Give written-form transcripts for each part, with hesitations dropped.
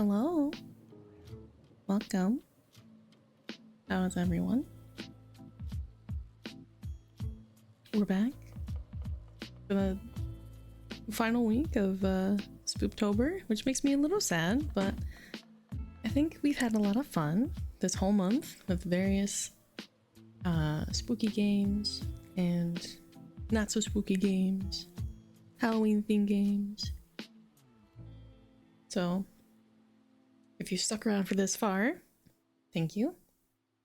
Hello. Welcome. How is everyone? We're back for the final week of Spooptober, which makes me a little sad, but I think we've had a lot of fun this whole month with various spooky games and not so spooky games, Halloween themed games. So if you stuck around for this far, thank you.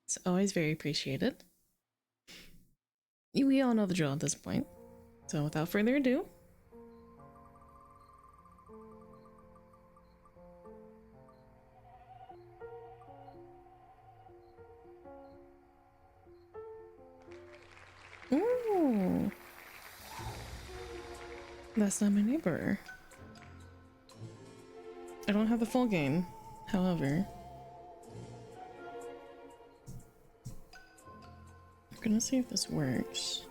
It's always very appreciated. We all know the drill at this point. So without further ado, ooh, that's not my neighbor. I don't have the full game, however. I'm gonna see if this works.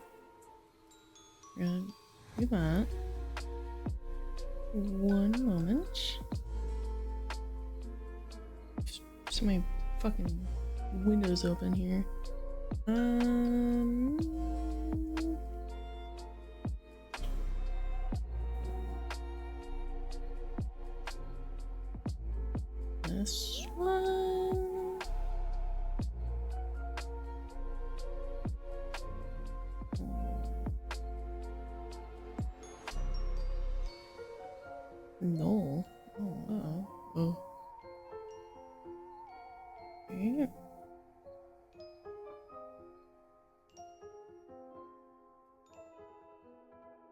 We're gonna do that. One moment. Just my fucking windows open here. This one. No. Oh, uh-oh. Oh. Okay.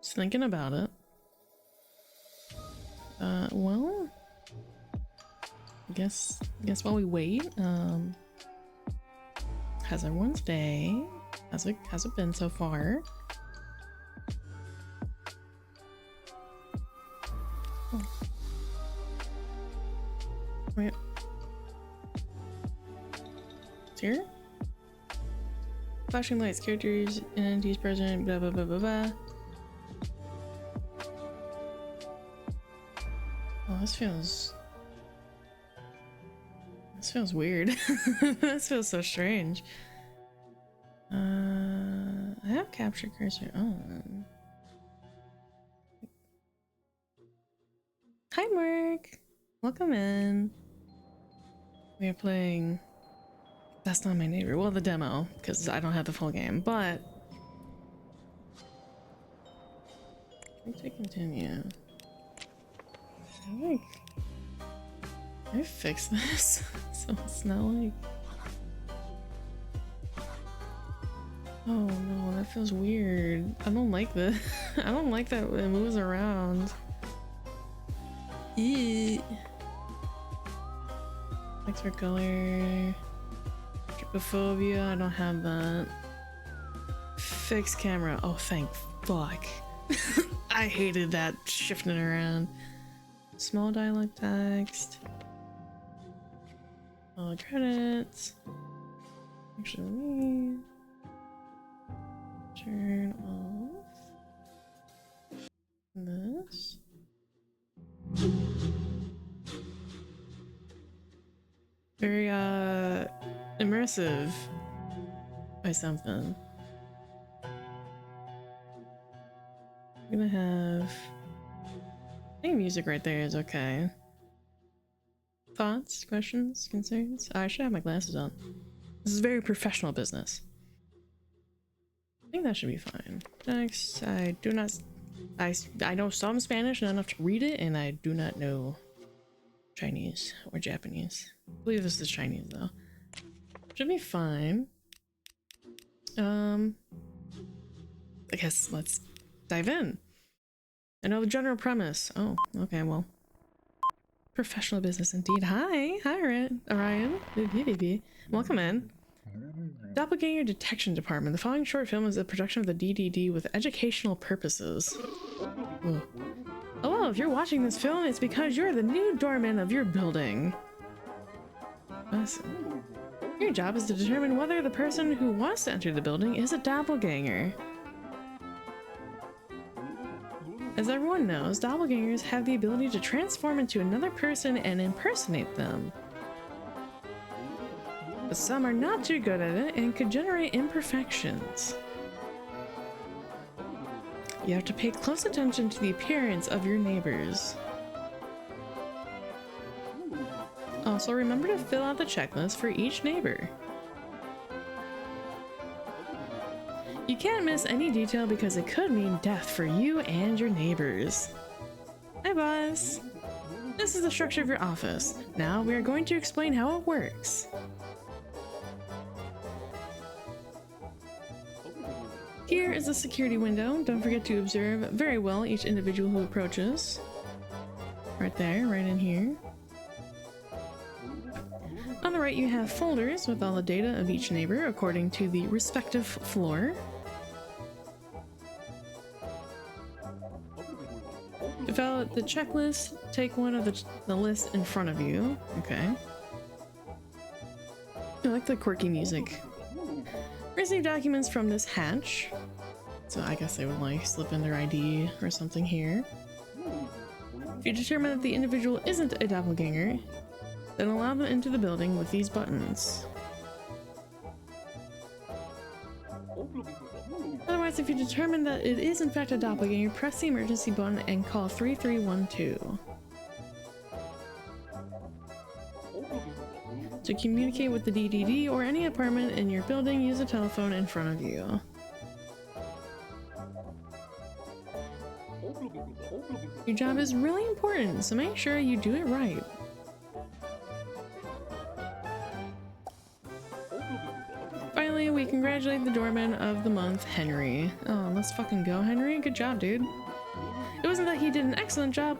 Just thinking about it. Well, I guess while we wait, how's everyone's day? How's it been so far? Oh. Wait. It's here? Flashing lights, characters, entities present, blah blah blah blah blah. Oh, this feels weird. This feels so strange. I have capture cursor on. Hi Mark! Welcome in. We are playing That's Not My Neighbor. Well, the demo, because I don't have the full game, but let's continue. Can I fix this so it's not like... Oh no, that feels weird. I don't like this. I don't like that it moves around. Eee. Thanks for color. Trypophobia, I don't have that. Fixed camera. Oh, thank fuck. I hated that shifting around. Small dialogue text. All credits. Actually, turn off this. Very immersive by something. I'm gonna have, I think music right there is okay. Thoughts, questions, concerns? I should have my glasses on. This is very professional business. I think that should be fine. Next, I do not, I know some Spanish, not enough to read it, and I do not know Chinese or Japanese. I believe this is Chinese though. Should be fine. I guess let's dive in. I know the general premise. Oh, okay, well. Professional business indeed. Hi, Orion. Welcome in. Doppelganger Detection Department. The following short film is a production of the DDD with educational purposes. Whoa. Oh, well, if you're watching this film, it's because you're the new doorman of your building. Awesome. Your job is to determine whether the person who wants to enter the building is a doppelganger. As everyone knows, doppelgangers have the ability to transform into another person and impersonate them. But some are not too good at it and could generate imperfections. You have to pay close attention to the appearance of your neighbors. Also, remember to fill out the checklist for each neighbor. You can't miss any detail because it could mean death for you and your neighbors. Hi, boss. This is the structure of your office. Now we are going to explain how it works. Here is the security window. Don't forget to observe very well each individual who approaches. Right there, right in here. On the right, you have folders with all the data of each neighbor according to the respective floor. To fill out the checklist, take one of the lists in front of you. Okay. I like the quirky music. Receive documents from this hatch. So I guess they would like slip in their ID or something here. If you determine that the individual isn't a doppelganger, then allow them into the building with these buttons. Otherwise, if you determine that it is in fact a doppelganger, press the emergency button and call 3312. To communicate with the DDD or any apartment in your building, use a telephone in front of you. Your job is really important, so make sure you do it right. Finally, we congratulate the doorman of the month, Henry. Oh, let's fucking go, Henry. Good job, dude. It wasn't that he did an excellent job,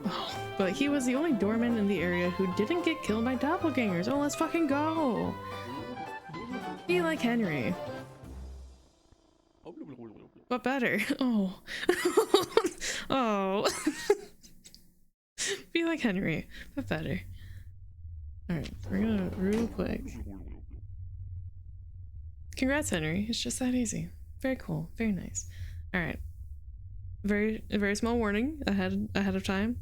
but he was the only doorman in the area who didn't get killed by doppelgangers. Oh, let's fucking go! Be like Henry. But better. Oh. Oh. Be like Henry, but better. Alright, we're gonna real quick. Congrats, Henry. It's just that easy. Very cool. Very nice. Alright. A very small warning ahead of time.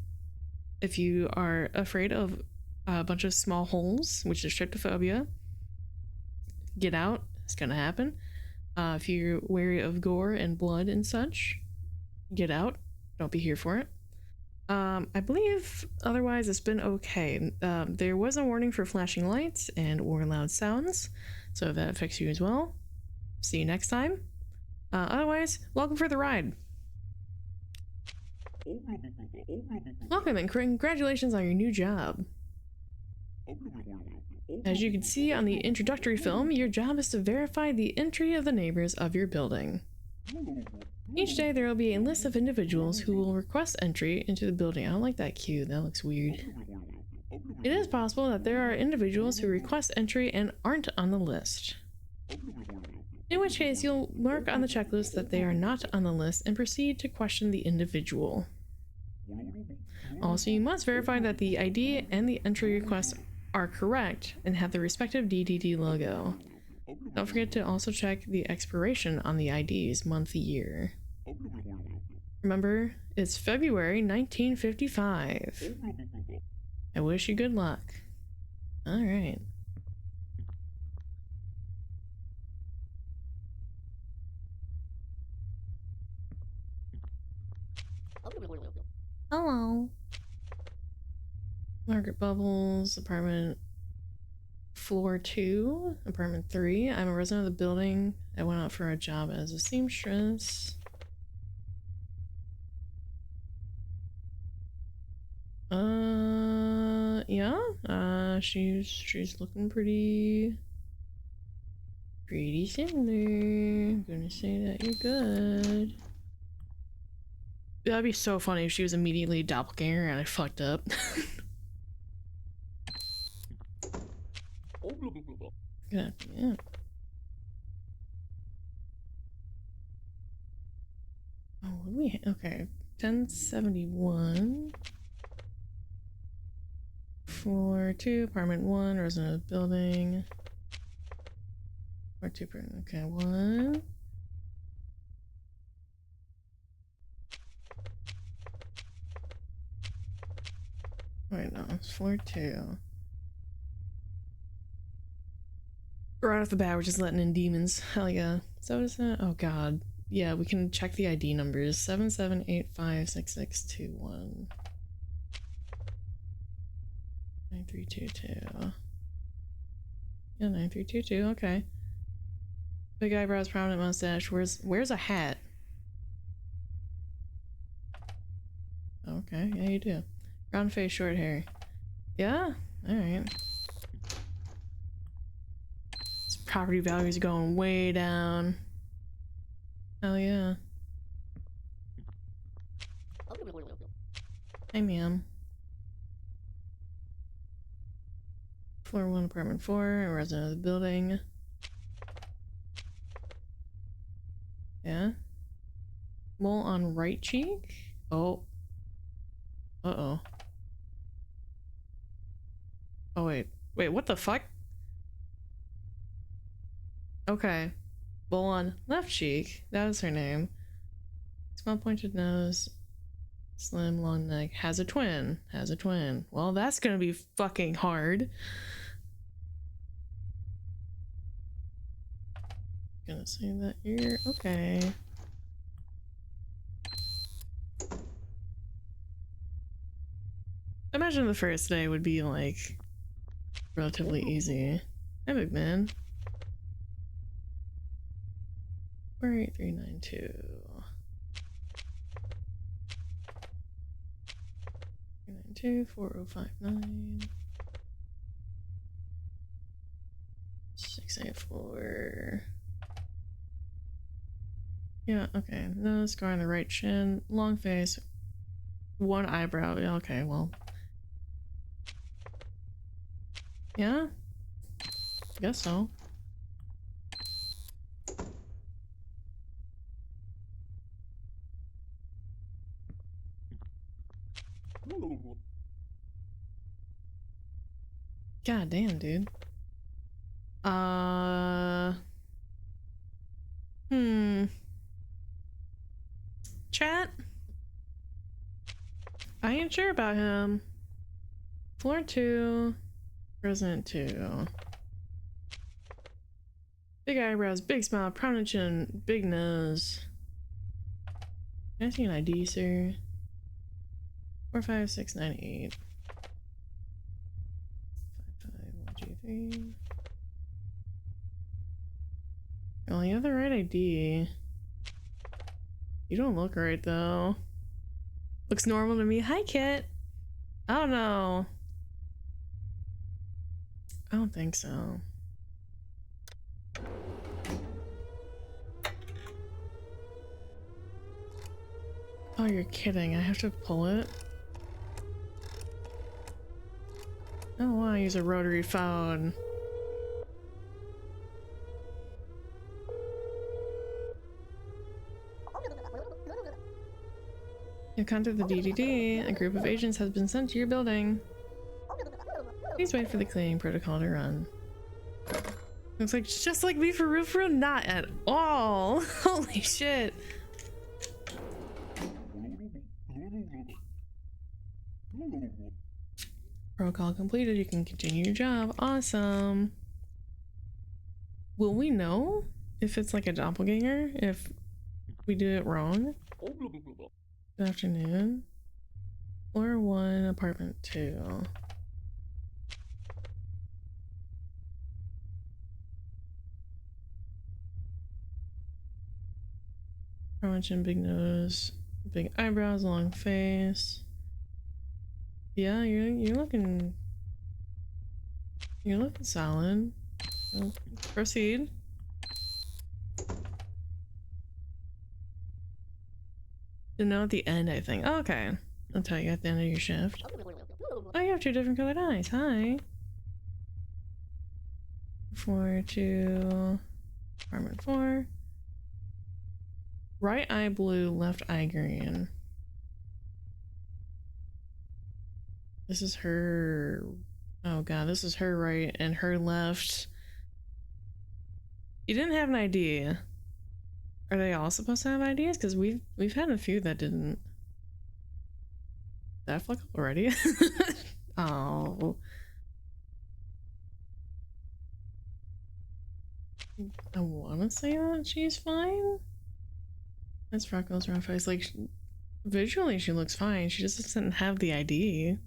If you are afraid of a bunch of small holes, which is tryptophobia, get out. It's gonna happen. If you're wary of gore and blood and such, get out. Don't be here for it. I believe otherwise it's been okay. There was a warning for flashing lights and or loud sounds, so if that affects you as well, see you next time. Otherwise, welcome for the ride. Welcome and congratulations on your new job. As you can see on the introductory film, your job is to verify the entry of the neighbors of your building. Each day there will be a list of individuals who will request entry into the building. I don't like that cue, that looks weird. It is possible that there are individuals who request entry and aren't on the list. In which case, you'll mark on the checklist that they are not on the list and proceed to question the individual. Also, you must verify that the ID and the entry request are correct and have the respective DDD logo. Don't forget to also check the expiration on the IDs, month, year. Remember, it's February 1955. I wish you good luck. Alright. Hello. Margaret Bubbles, apartment floor 2, apartment 3. I'm a resident of the building. I went out for a job as a seamstress. Yeah. She's looking pretty similar. I'm gonna say that you're good. That'd be so funny if she was immediately a doppelganger and I fucked up. Yeah. Oh, what do we okay. 1071. Floor 2, apartment 1, resident building. Floor 2, okay, 1. Wait, no, it's floor 2. Right off the bat, we're just letting in demons. Hell yeah. So what is that? Oh god. Yeah, we can check the ID numbers. 77856621. 9322. Yeah, 9322. Okay. Big eyebrows, prominent mustache. Where's a hat? Okay, yeah, you do. Round face, short hair. Yeah? Alright. This property values are going way down. Hell yeah. Hey, ma'am. Floor 1, apartment 4, a resident of the building. Yeah. Mole on right cheek? Oh. Uh-oh. Oh, wait. Wait, what the fuck? Okay. Mole on left cheek. That was her name. Small pointed nose. Slim, long neck. Has a twin. Has a twin. Well, that's gonna be fucking hard. Gonna say that here. Okay. Imagine the first day would be like relatively easy. Hi, big man. 48392. 392 4059 684. Yeah, okay. No scar on the right chin, long face, one eyebrow. Yeah, okay, well. Yeah? Guess so. God damn, dude. Chat? I ain't sure about him. Floor 2, resident 2. Big eyebrows, big smile, prominent chin, big nose. Can I see an ID, sir? 45698. 55123. Well, you have the right ID. You don't look right though. Looks normal to me. Hi, Kit. I don't know. I don't think so. Oh, you're kidding. I have to pull it? I don't want to use a rotary phone. You've contacted the DDD. A group of agents has been sent to your building. Please wait for the cleaning protocol to run. Looks like just like me for real, for real. Not at all. Holy shit. Protocol completed. You can continue your job. Awesome. Will we know if it's like a doppelganger? If we did it wrong? Good afternoon. Floor 1, apartment 2. Chin, big nose, big eyebrows, long face. Yeah, you're looking solid. So proceed. To know at the end, I think. Oh, okay. I'll tell you at the end of your shift. Oh, you have 2 different colored eyes. Hi. 4 2 apartment 4. Right eye blue, left eye green. This is her. Oh god, this is her right and her left. You didn't have an ID. Are they all supposed to have IDs? Because we've had a few that didn't. Did I fuck up already? Oh. I want to say that she's fine. That's freckles around face. Like, visually she looks fine. She just doesn't have the ID. I'm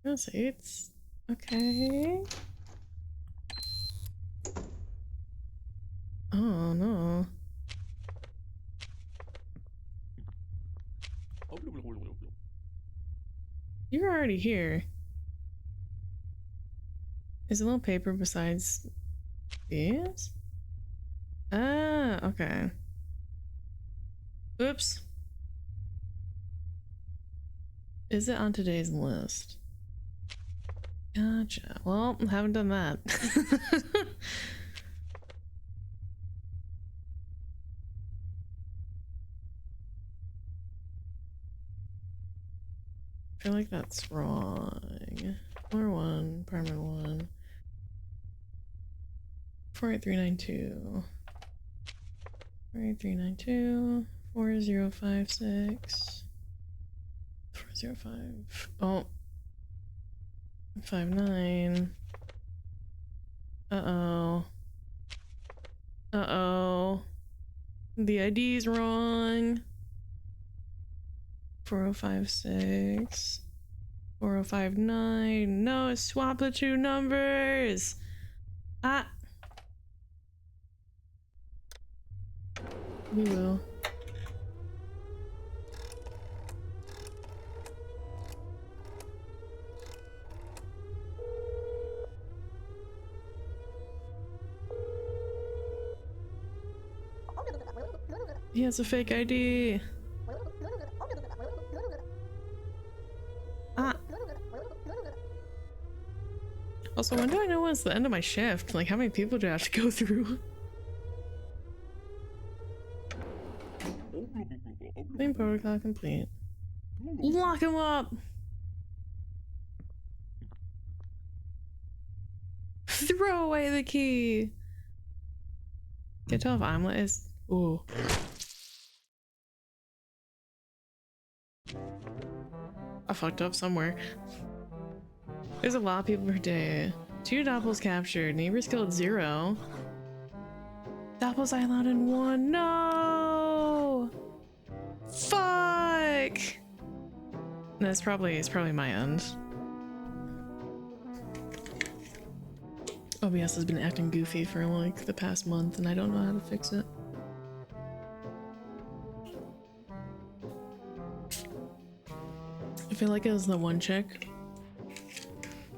gonna say it's okay. Oh no. You're already here. Is a little paper besides these? Ah, okay. Oops. Is it on today's list? Gotcha. Well, haven't done that. I feel like that's wrong. Floor 1, apartment 1. 48392. 48392. 4056. 405. Oh. 59. Uh-oh. Uh-oh. The ID's wrong. 4056. 4059. No, swap the two numbers. Ah. We will. He has a fake ID. Ah. Also, when do I know when it's the end of my shift? Like, how many people do I have to go through? Main protocol complete. Lock him up! Throw away the key! Can't tell if omelet is. Ooh. I fucked up somewhere. There's a lot of people per day. 2 doppels captured. Neighbors killed 0. Doppels I allowed in 1. No! Fuck! No, it's probably my end. OBS has been acting goofy for like the past month and I don't know how to fix it. I feel like it was the one chick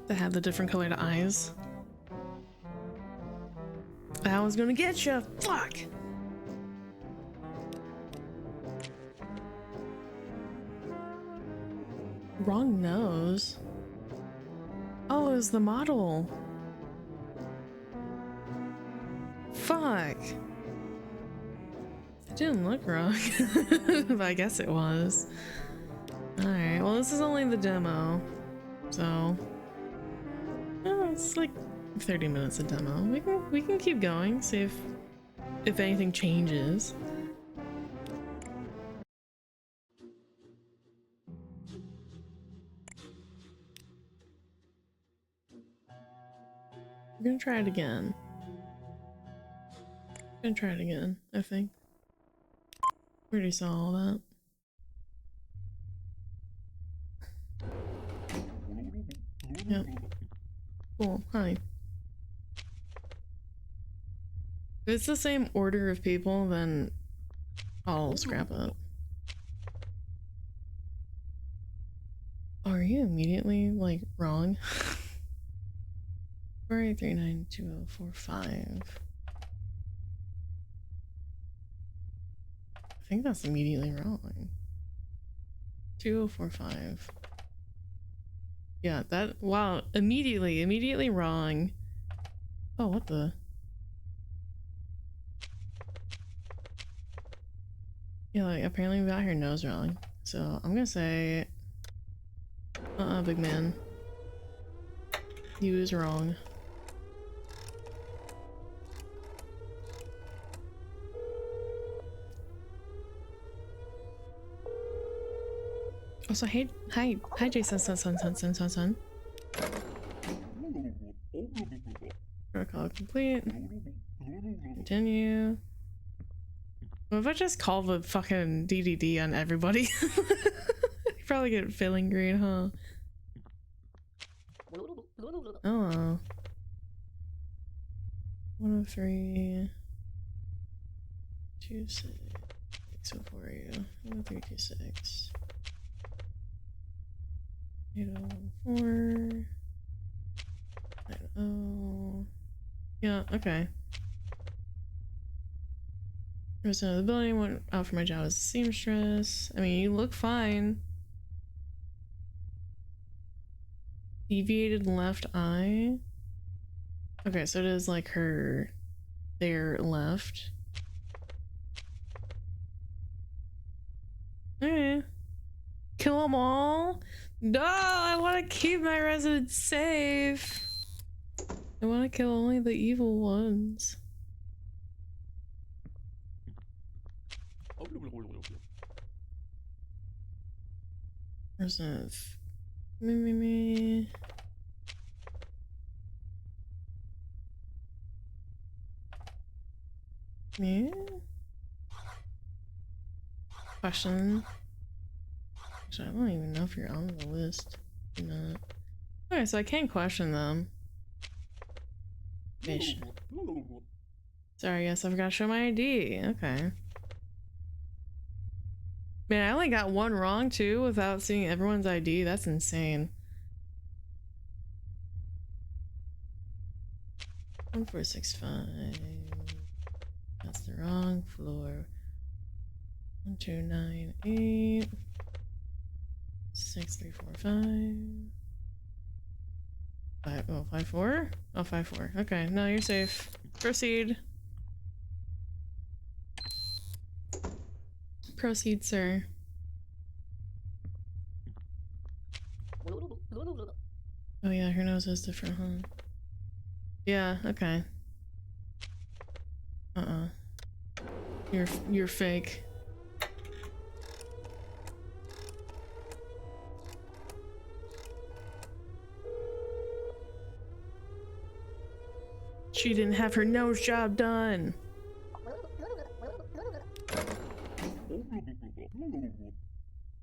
that had the different colored eyes. I was gonna get you. Fuck! Wrong nose. Oh, it was the model. Fuck. It didn't look wrong. But I guess it was. Alright, well this is only the demo. So it's like 30 minutes of demo. We can keep going, see if anything changes. We're gonna try it again. Gonna try it again, I think. We already saw all that. Yep. Cool. Hi. If it's the same order of people, then I'll scrap it. Are you immediately, like, wrong? 4839245. I think that's immediately wrong. 2045. Yeah, that, wow, immediately wrong. Oh, what the? Yeah, like, apparently we got her nose wrong. So, I'm gonna say, big man. You was wrong. Also, hey, hi, Jason, son. Protocol complete. Continue. What if I just call the fucking DDD on everybody? You probably get failing grade, huh? Oh. 103. 26. 604 you. 10326. 8014. 90. Yeah, okay. Resident of the building went out for my job as a seamstress. I mean, you look fine. Deviated left eye. Okay, so it is like her there left. Okay. Kill them all? No, I want to keep my residents safe. I want to kill only the evil ones. Resident. Me. Question. Actually, I don't even know if you're on the list. You're not. Okay, so I can't question them. Fish. Sorry, yes, I forgot to show my ID. Okay. Man, I only got one wrong too without seeing everyone's ID. That's insane. 1465. That's the wrong floor. 1298. 6345. 54? Oh, 54. Okay, no, you're safe. Proceed. Proceed, sir. Oh yeah, her nose is different, huh? Yeah, okay. You're fake. She didn't have her nose job done.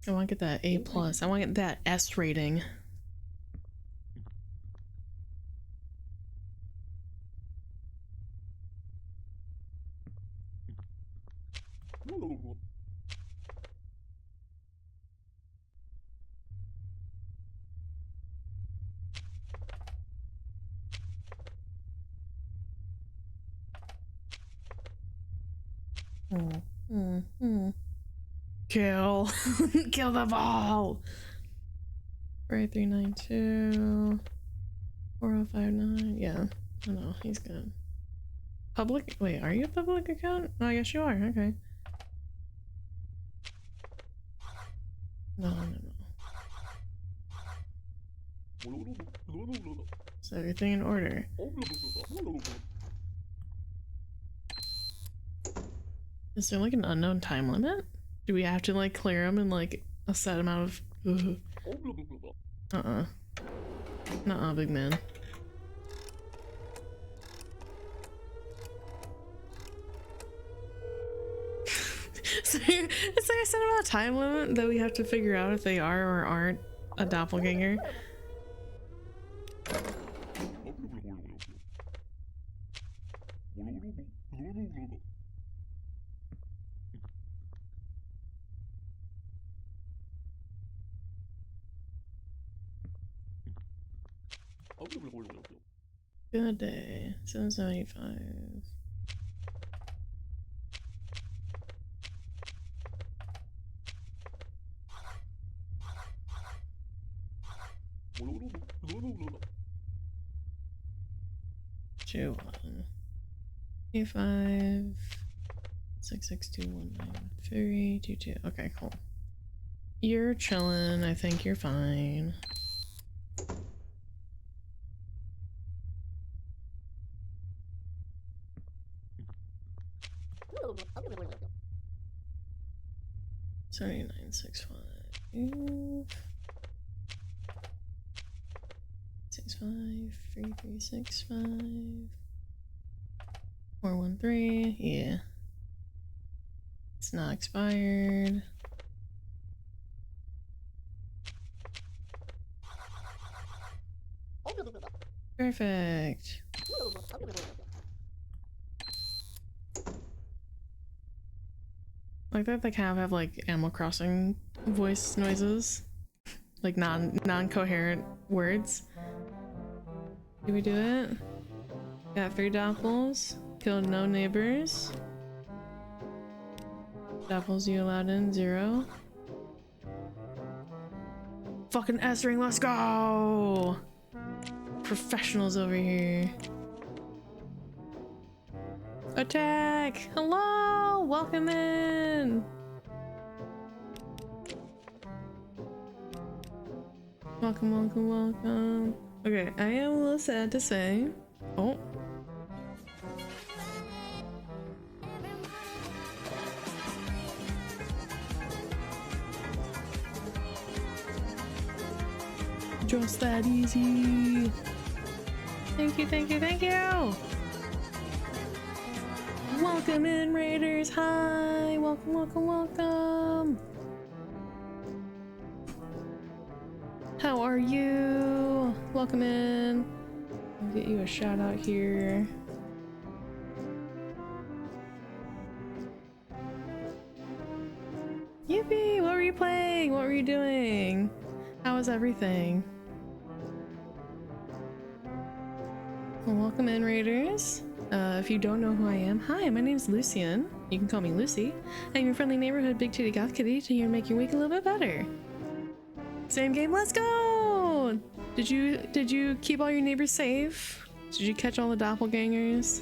I want to get that A+. I want to get that S rating. Kill. Kill them all. 4392. 4059. Yeah. Oh no, he's good. Public? Wait, are you a public account? Oh, I guess you are. Okay. No. Is everything in order? Is there like an unknown time limit? Do we have to like clear them in like a set amount of... Nuh-uh, big man. So, is there a set amount of time limit that we have to figure out if they are or aren't a doppelganger? Good day. 775. Two one. 85. 6621932. Okay, cool. You're chilling. I think you're fine. $79.65. 65 3365 413. Yeah, it's not expired. Perfect. Like that they kind of have like Animal Crossing voice noises, like non-coherent words. Did we do it? Got 3 doppels. Killed no neighbors. Doppels you allowed in 0. Fucking S ring, let's go! Professionals over here. Attack! Hello! Welcome in! Welcome, welcome, welcome. Okay, I am a little sad to say. Oh. Just that easy. Thank you, thank you, thank you! Welcome in, Raiders! Hi! Welcome, welcome, welcome! How are you? Welcome in. I'll get you a shout out here. Yippee! What were you playing? What were you doing? How was everything? Well, welcome in, Raiders. If you don't know who I am, hi, my name's Lucian. You can call me Lucy. I'm your friendly neighborhood big titty goth kitty to make your week a little bit better. Same game, let's go! Did you keep all your neighbors safe? Did you catch all the doppelgangers?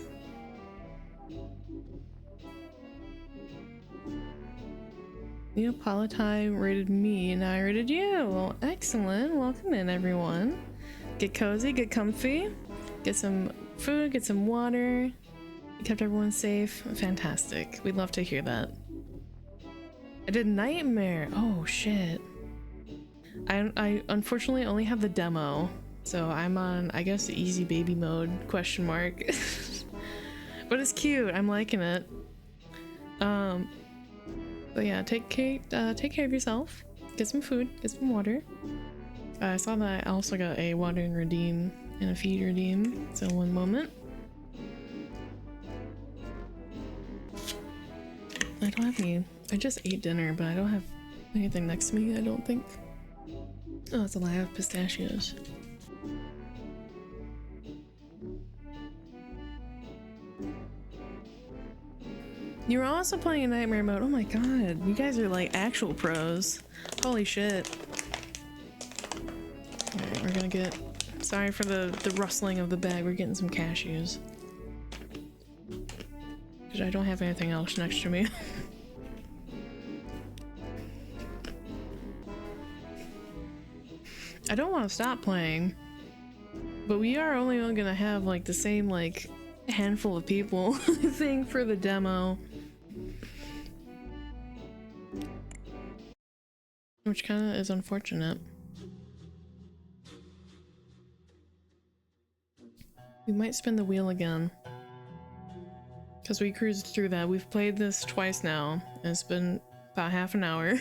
Neapolitan rated me and I rated you. Well, excellent. Welcome in, everyone. Get cozy, get comfy, get some food, get some water. You kept everyone safe. Fantastic. We'd love to hear that. I did Nightmare. Oh shit. I unfortunately only have the demo, so I'm on, I guess, easy baby mode, question mark. But it's cute. I'm liking it. But yeah, take care of yourself. Get some food, get some water. I saw that I also got a water and redeem and a feed redeem, so one moment. I don't have any. I just ate dinner, but I don't have anything next to me, I don't think. Oh, it's a lie, I have pistachios. You were also playing in Nightmare mode. Oh my god, you guys are like actual pros. Holy shit. Alright, we're gonna get... Sorry for the rustling of the bag, we're getting some cashews. Because I don't have anything else next to me. I don't want to stop playing, but we are only gonna have like the same like handful of people thing for the demo, which kind of is unfortunate. We might spin the wheel again because we cruised through that. We've played this twice now and it's been about half an hour.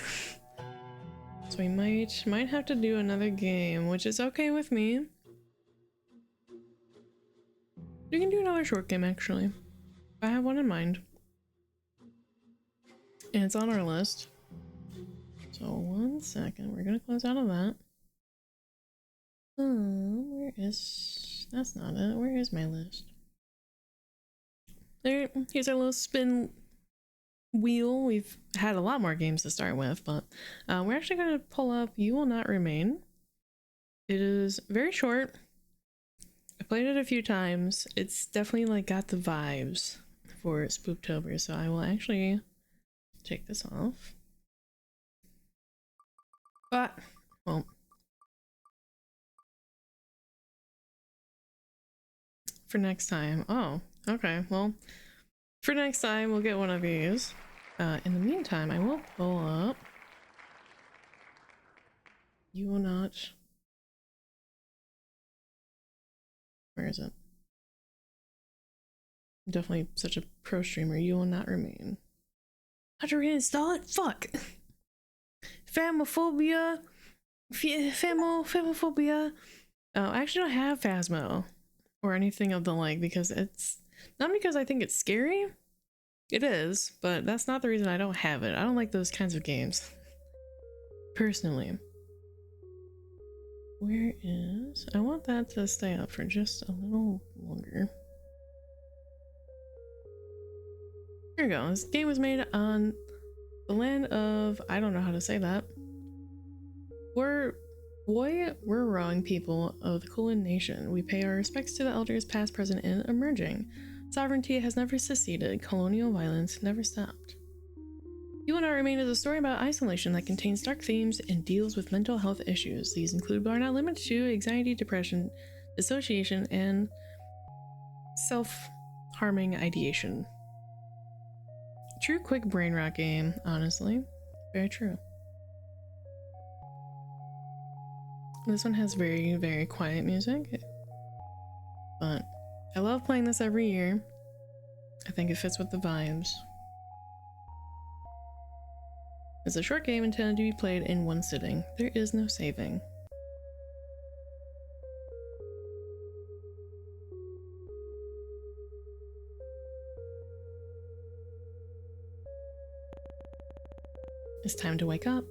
So we might have to do another game, which is okay with me. You can do another short game, actually. I have one in mind. And it's on our list. So 1 second, we're gonna close out of that. Where is... That's not it. Where is my list? There, here's our little spin wheel. We've had a lot more games to start with, but we're actually going to pull up You Will Not Remain. It is very short. I played it a few times. It's definitely like got the vibes for Spooptober, so I will actually take this off. But, well, for next time. Oh, okay. Well, for next time, we'll get one of these. In the meantime, I will pull up You will not. Where is it? I'm definitely such a pro streamer. You will not remain. How to reinstall it? Fuck. Phamophobia. Phamophobia. Oh, I actually don't have Phasmo or anything of the like because it's not because I think it's scary. It is, but that's not the reason I don't have it. I don't like those kinds of games. Personally. Where is... I want that to stay up for just a little longer. Here we go. This game was made on the land of... I don't know how to say that. We're wrong people of the Kulin Nation. We pay our respects to the elders past, present, and emerging. Sovereignty has never seceded. Colonial violence never stopped. You Will Not Remain is a story about isolation that contains dark themes and deals with mental health issues. These include but are not limited to anxiety, depression, dissociation, and self-harming ideation. True quick brain rot game, honestly. Very true. This one has very, very quiet music, but I love playing this every year. I think it fits with the vibes. It's a short game intended to be played in one sitting. There is no saving. It's time to wake up.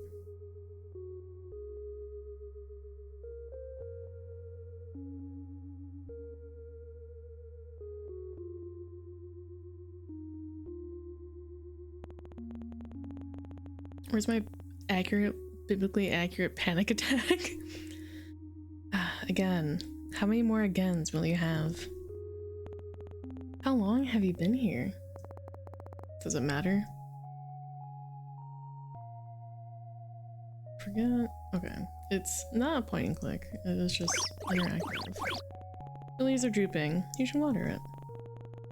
Where's my biblically accurate panic attack? Again, how many more agains will you have? How long have you been here? Does it matter? Forget. Okay. It's not a point and click. It's just interactive. The leaves are drooping. You should water it.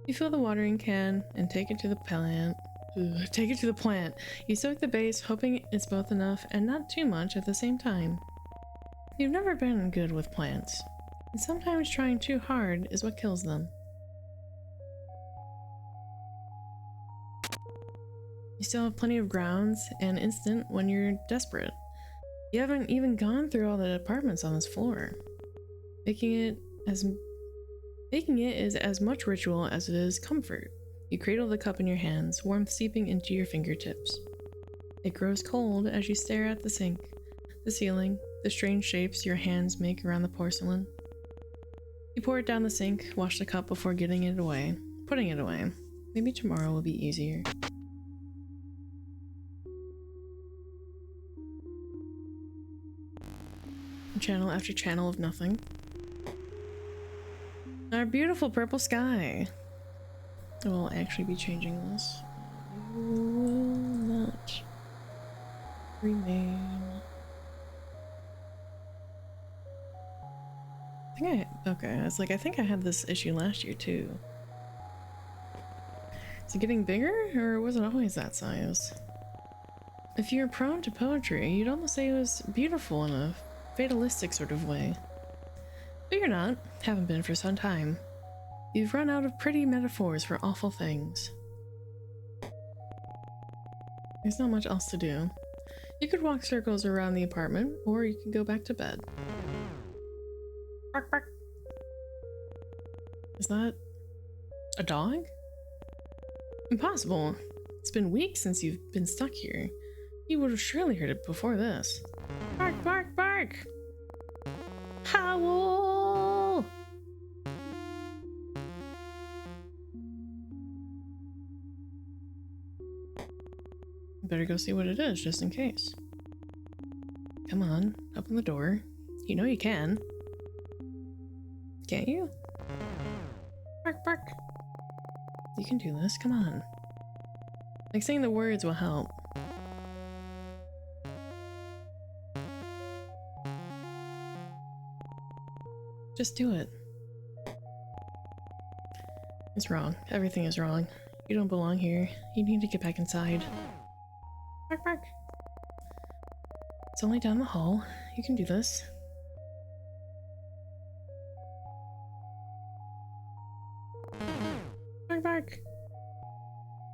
You fill the watering can and take it to the plant. Take it to the plant. You soak the base, hoping it's both enough and not too much at the same time. You've never been good with plants, and sometimes trying too hard is what kills them. You still have plenty of grounds and instant when you're desperate. You haven't even gone through all the apartments on this floor. Making it is as much ritual as it is comfort. You cradle the cup in your hands, warmth seeping into your fingertips. It grows cold as you stare at the sink, the ceiling, the strange shapes your hands make around the porcelain. You pour it down the sink, wash the cup before putting it away. Maybe tomorrow will be easier. Channel after channel of nothing. Our beautiful purple sky. I will actually be changing this. You will not remain. Okay, it's like I think I had this issue last year too. Is it getting bigger, or was it always that size? If you're prone to poetry, you'd almost say it was beautiful in a fatalistic sort of way. But you're not, haven't been for some time. You've run out of pretty metaphors for awful things. There's not much else to do. You could walk circles around the apartment, or you could go back to bed. Bark, bark. Is that a dog? Impossible. It's been weeks since you've been stuck here. You would have surely heard it before this. Bark, bark, bark! Howl! Better go see what it is, just in case. Come on, open the door. You know you can. Can't you? Bark, bark. You can do this, come on. Like saying the words will help. Just do it. It's wrong. Everything is wrong. You don't belong here. You need to get back inside. Bark, bark. It's only down the hall. You can do this. Bark, bark.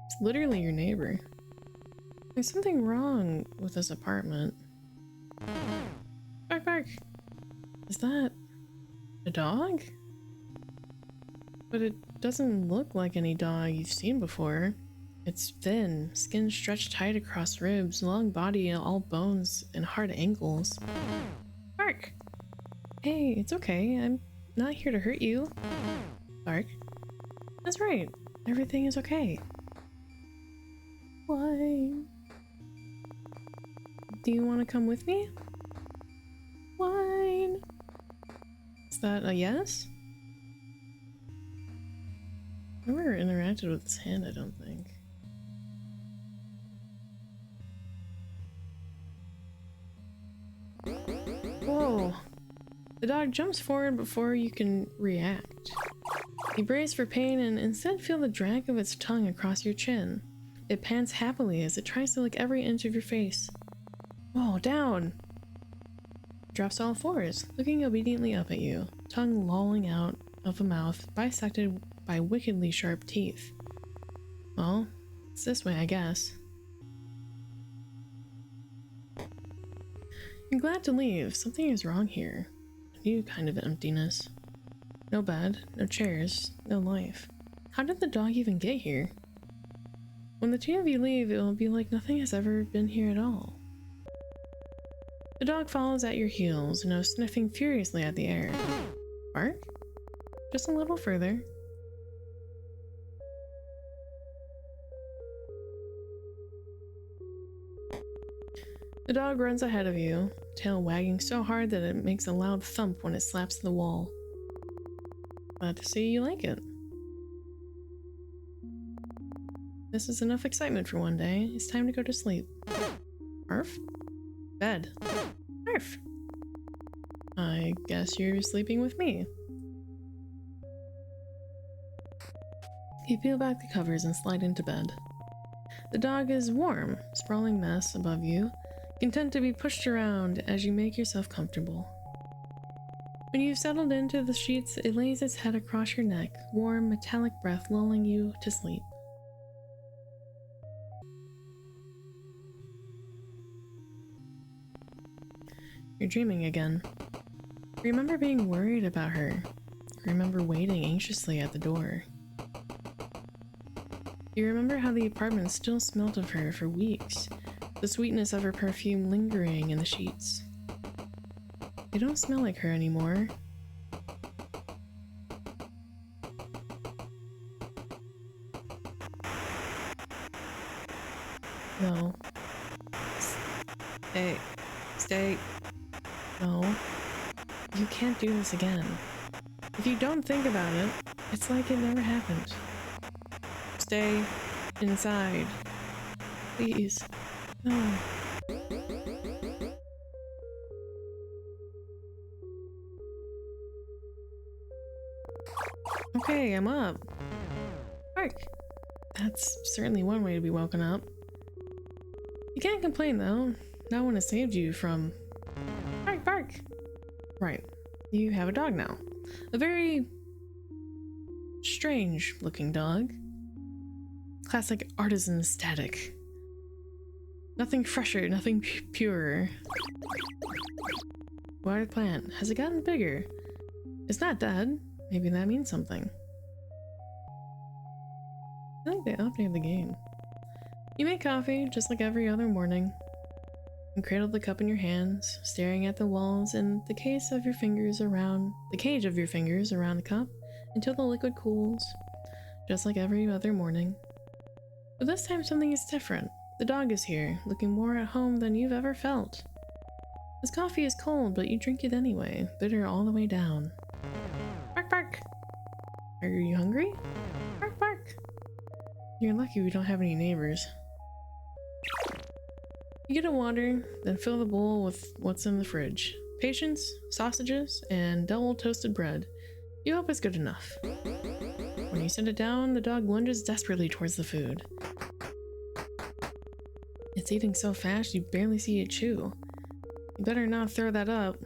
It's literally your neighbor. There's something wrong with this apartment. Bark, bark. Is that a dog? But it doesn't look like any dog you've seen before. It's thin, skin stretched tight across ribs, long body, all bones, and hard ankles. Bark! Hey, it's okay. I'm not here to hurt you. Bark. That's right. Everything is okay. Why? Do you want to come with me? Wine. Is that a yes? I've never interacted with this hand, I don't think. Whoa. The dog jumps forward before you can react. You brace for pain and instead feel the drag of its tongue across your chin. It pants happily as it tries to lick every inch of your face. Whoa, down! Drops to all fours, looking obediently up at you, tongue lolling out of a mouth bisected by wickedly sharp teeth. Well, it's this way, I guess. You're glad to leave. Something is wrong here. A new kind of emptiness. No bed, no chairs, no life. How did the dog even get here? When the two of you leave, it will be like nothing has ever been here at all. The dog follows at your heels, now sniffing furiously at the air. Bark? Just a little further. The dog runs ahead of you, tail wagging so hard that it makes a loud thump when it slaps the wall. Glad to see you like it. This is enough excitement for one day. It's time to go to sleep. Arf? Bed. Arf! I guess you're sleeping with me. You peel back the covers and slide into bed. The dog is warm, sprawling mess above you, content to be pushed around as you make yourself comfortable. When you've settled into the sheets, it lays its head across your neck, warm, metallic breath lulling you to sleep. You're dreaming again. You remember being worried about her. You remember waiting anxiously at the door. You remember how the apartment still smelt of her for weeks, the sweetness of her perfume lingering in the sheets. You don't smell like her anymore. No. Stay. Stay. No. You can't do this again. If you don't think about it, it's like it never happened. Stay inside. Please. No. Okay, I'm up. Bark. That's certainly one way to be woken up. You can't complain though. No one has saved you from... Bark, bark! Right. You have a dog now. A very... strange looking dog. Classic artisan static. Nothing fresher, nothing purer. Water plant. Has it gotten bigger? It's not dead. Maybe that means something. I think they updated the game. You make coffee just like every other morning. You cradle the cup in your hands, staring at the walls and the cage of your fingers around the cup until the liquid cools, just like every other morning. But this time something is different. The dog is here, looking more at home than you've ever felt. This coffee is cold, but you drink it anyway, bitter all the way down. Bark, bark! Are you hungry? Bark, bark! You're lucky we don't have any neighbors. You get a water, then fill the bowl with what's in the fridge. Patience, sausages, and double toasted bread. You hope it's good enough. When you set it down, the dog lunges desperately towards the food. It's eating so fast you barely see it chew. You better not throw that up.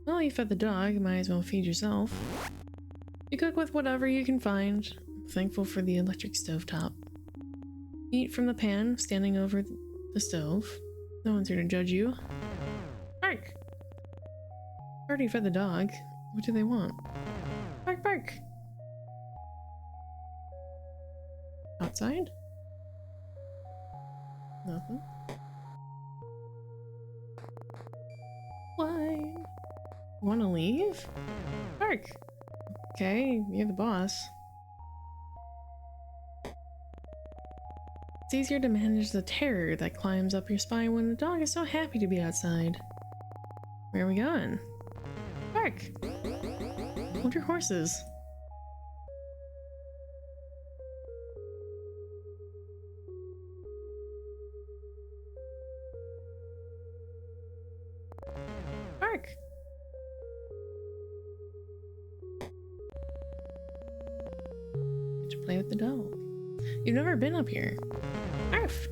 Well, you fed the dog, you might as well feed yourself. You cook with whatever you can find. I'm thankful for the electric stovetop. Eat from the pan, standing over the stove. No one's here to judge you. Bark! Already fed the dog. What do they want? Bark, bark! Outside? Nothing. Why? Wanna leave? Bark! Okay, you're the boss. It's easier to manage the terror that climbs up your spine when the dog is so happy to be outside. Where are we going? Bark! Hold your horses. Bark! Get to play with the dog. You've never been up here. Arf!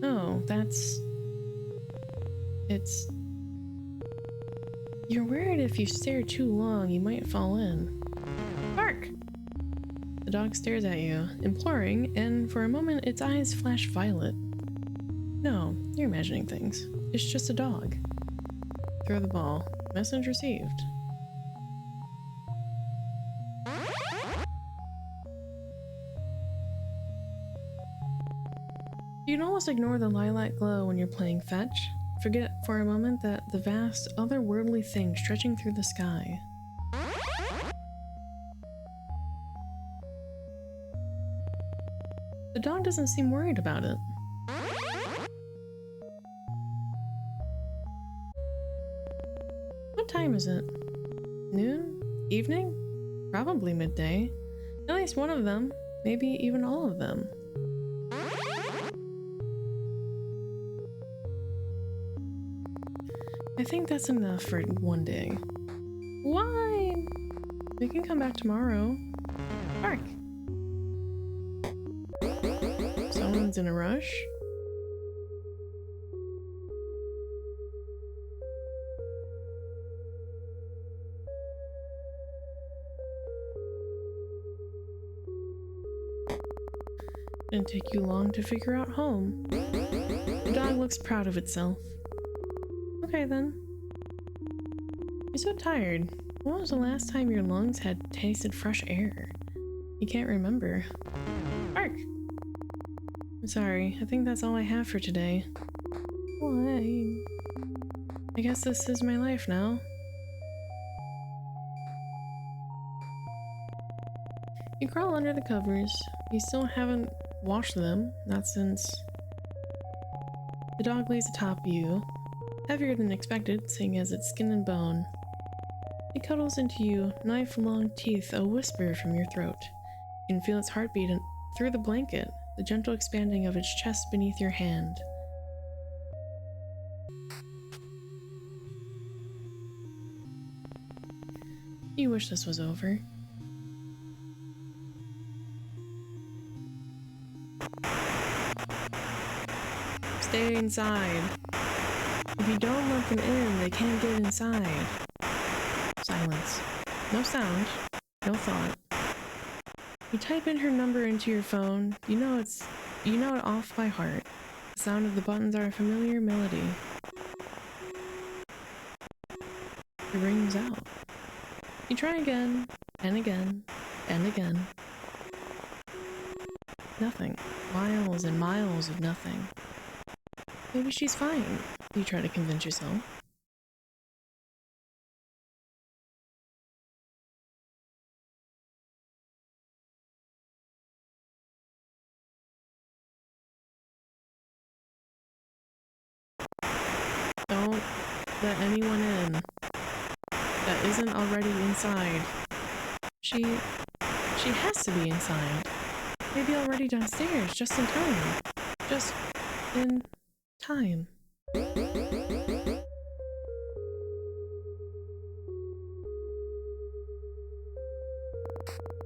Oh, it's... You're worried if you stare too long, you might fall in. Bark! The dog stares at you, imploring, and for a moment its eyes flash violet. No, you're imagining things. It's just a dog. Throw the ball. Message received. You can almost ignore the lilac glow when you're playing fetch. Forget for a moment that the vast, otherworldly thing stretching through the sky. The dog doesn't seem worried about it. What time is it? Noon? Evening? Probably midday. At least one of them. Maybe even all of them. I think that's enough for one day. Why? We can come back tomorrow. Bark! Someone's in a rush? Didn't take you long to figure out home. The dog looks proud of itself. Okay then. You're so tired. When was the last time your lungs had tasted fresh air? You can't remember. Bark! I'm sorry, I think that's all I have for today. Why? I guess this is my life now. You crawl under the covers. You still haven't washed them, not since... The dog lays atop you, heavier than expected, seeing as it's skin and bone. It cuddles into you, knife-long teeth a whisper from your throat. You can feel its heartbeat through the blanket, the gentle expanding of its chest beneath your hand. You wish this was over. Stay inside. If you don't let them in, they can't get inside. Silence. No sound. No thought. You type in her number into your phone. You know it off by heart. The sound of the buttons are a familiar melody. It rings out. You try again, and again, and again. Nothing. Miles and miles of nothing. Maybe she's fine, you try to convince yourself. Don't let anyone in that isn't already inside. She has to be inside. Maybe already downstairs, just in time. Just in time.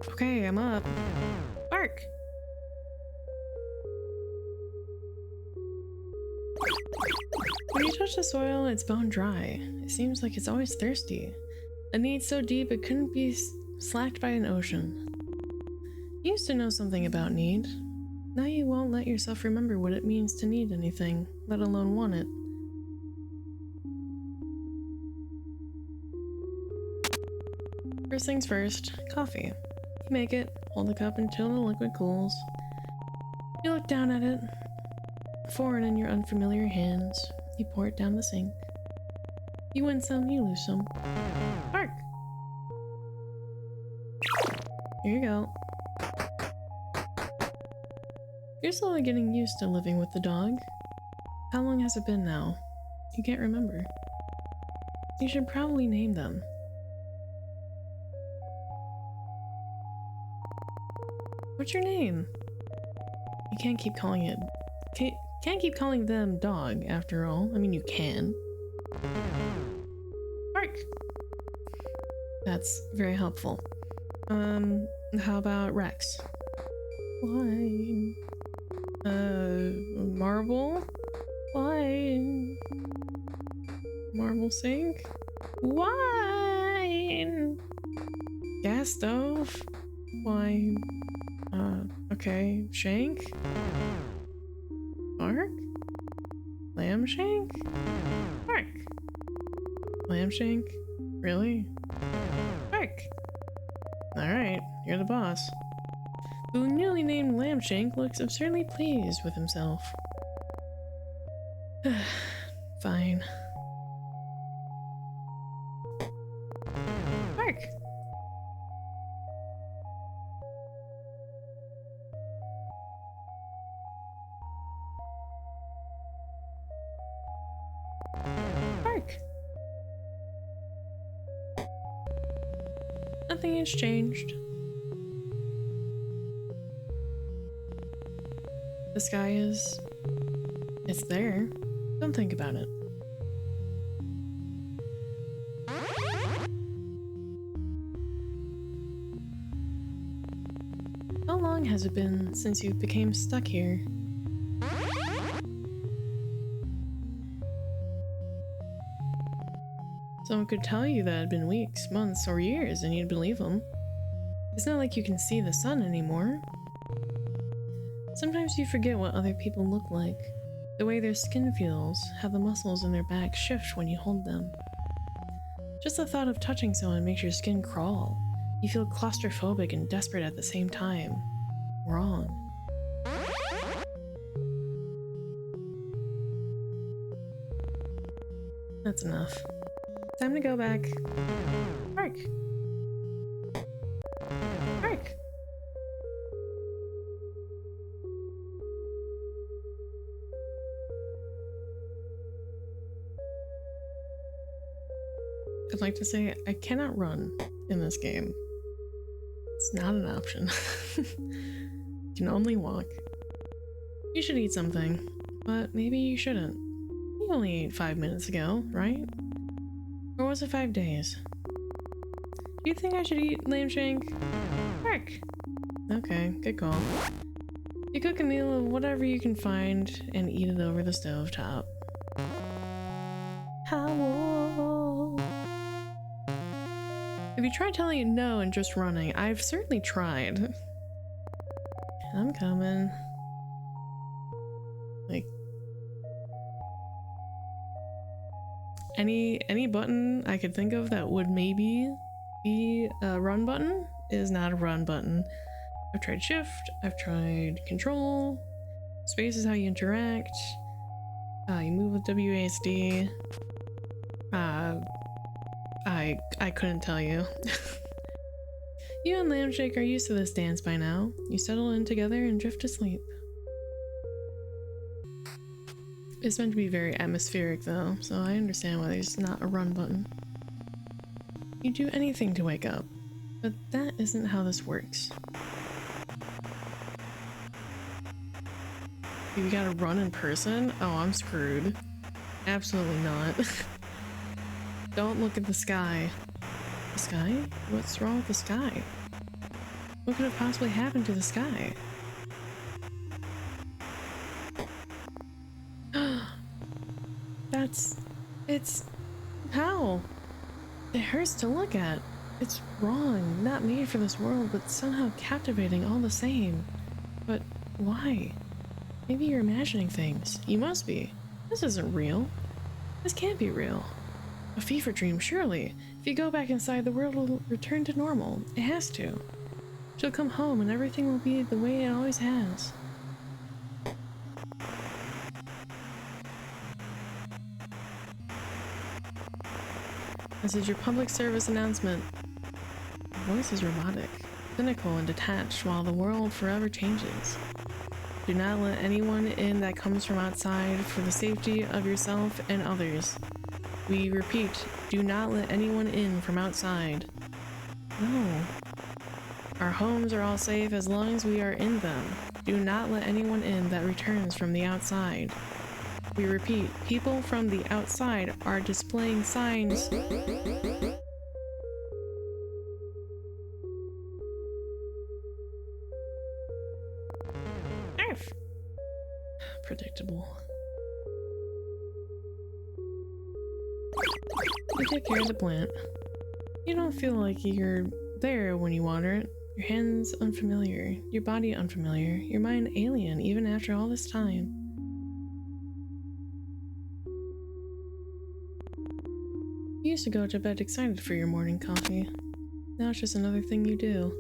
Okay, I'm up. Bark! touch the soil, it's bone dry. It seems like it's always thirsty. A need so deep it couldn't be slacked by an ocean. You used to know something about need. Now you won't let yourself remember what it means to need anything, let alone want it. First things first, coffee. You make it, hold the cup until the liquid cools. You look down at it, foreign in your unfamiliar hands. You pour it down the sink. You win some, you lose some. Bark! Here you go. You're slowly getting used to living with the dog. How long has it been now? You can't remember. You should probably name them. What's your name? You can't keep calling it... Can't keep calling them dog, after all. I mean, you can. Bark! That's very helpful. How about Rex? Why? Marble? Wine. Marble sink? Wine! Gas stove? Wine. Okay. Shank? Bark? Lamb shank? Bark! Lamb shank? Really? Bark! Alright, you're the boss. The newly named Lambshank looks absurdly pleased with himself. Fine. Bark! Bark! Nothing has changed. The sky is... it's there. Don't think about it. How long has it been since you became stuck here? Someone could tell you that it had been weeks, months, or years, and you'd believe them. It's not like you can see the sun anymore. Sometimes you forget what other people look like, the way their skin feels, how the muscles in their back shift when you hold them. Just the thought of touching someone makes your skin crawl. You feel claustrophobic and desperate at the same time. Wrong. That's enough. Time to go back. Bark! Bark! I'd like to say I cannot run in this game. It's not an option. You can only walk. You should eat something, but maybe you shouldn't. You only ate 5 minutes ago, right? Or was it 5 days? Do you think I should eat lamb shank? Bark! Okay, good call. You cook a meal of whatever you can find and eat it over the stovetop. How? Have you tried telling it no and just running? I've certainly tried. I'm coming. Like... Any button I could think of that would maybe be a run button is not a run button. I've tried shift, I've tried control, space is how you interact, you move with WASD. I couldn't tell you. You and Lambshake are used to this dance by now. You settle in together and drift to sleep. It's meant to be very atmospheric though, so I understand why there's not a run button. You do anything to wake up, but that isn't how this works. You gotta run in person? Oh, I'm screwed. Absolutely not. Don't look at the sky. The sky? What's wrong with the sky? What could have possibly happened to the sky? It's... How? It hurts to look at. It's wrong, not made for this world, but somehow captivating all the same. But why? Maybe you're imagining things. You must be. This isn't real. This can't be real. A fever dream, surely. If you go back inside, the world will return to normal. It has to. She'll come home and everything will be the way it always has. This is your public service announcement. The voice is robotic, cynical, and detached while the world forever changes. Do not let anyone in that comes from outside for the safety of yourself and others. We repeat, do not let anyone in from outside. No. Our homes are all safe as long as we are in them. Do not let anyone in that returns from the outside. We repeat, people from the outside are displaying signs. F. Predictable. You take care of the plant. You don't feel like you're there when you water it. Your hands unfamiliar, your body unfamiliar, your mind alien even after all this time. You used to go to bed excited for your morning coffee. Now it's just another thing you do.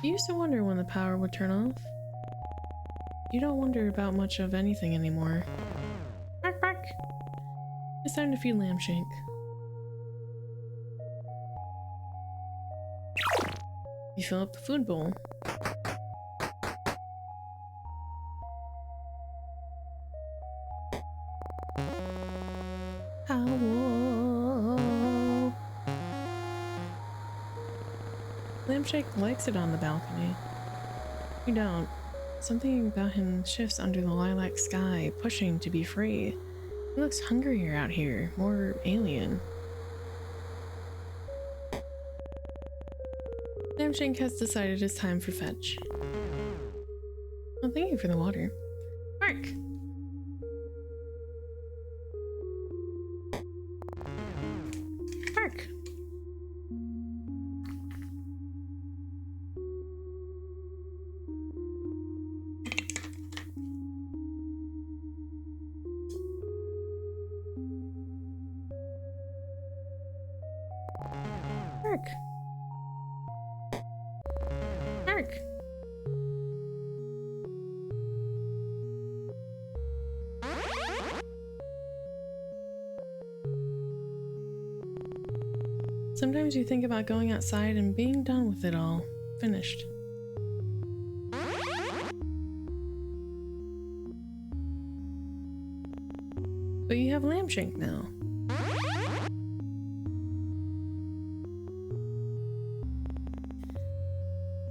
You used to wonder when the power would turn off. You don't wonder about much of anything anymore. Bark, bark. It's time to feed Lambshank. You fill up the food bowl. Lambshank likes it on the balcony. You don't. Something about him shifts under the lilac sky, pushing to be free. He looks hungrier out here, more alien. Lambshank has decided it's time for fetch. Well, thank you for the water. Bark! Bark! Bark! Bark! Sometimes you think about going outside and being done with it all. Finished. But you have Lambshank now.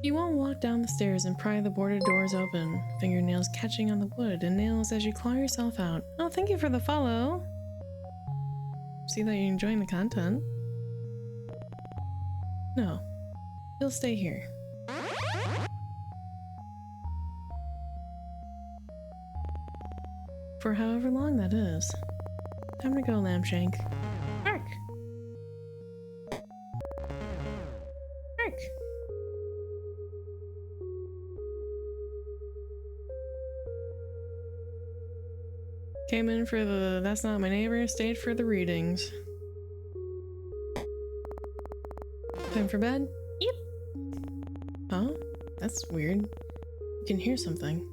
You won't walk down the stairs and pry the boarded doors open, fingernails catching on the wood and nails as you claw yourself out. Oh, thank you for the follow! See that you're enjoying the content? No, he'll stay here. For however long that is. Time to go, Lambshank. Bark! Bark! Came in for the that's not my neighbor, stayed for the readings. Time for bed? Yep. Oh, that's weird. You can hear something.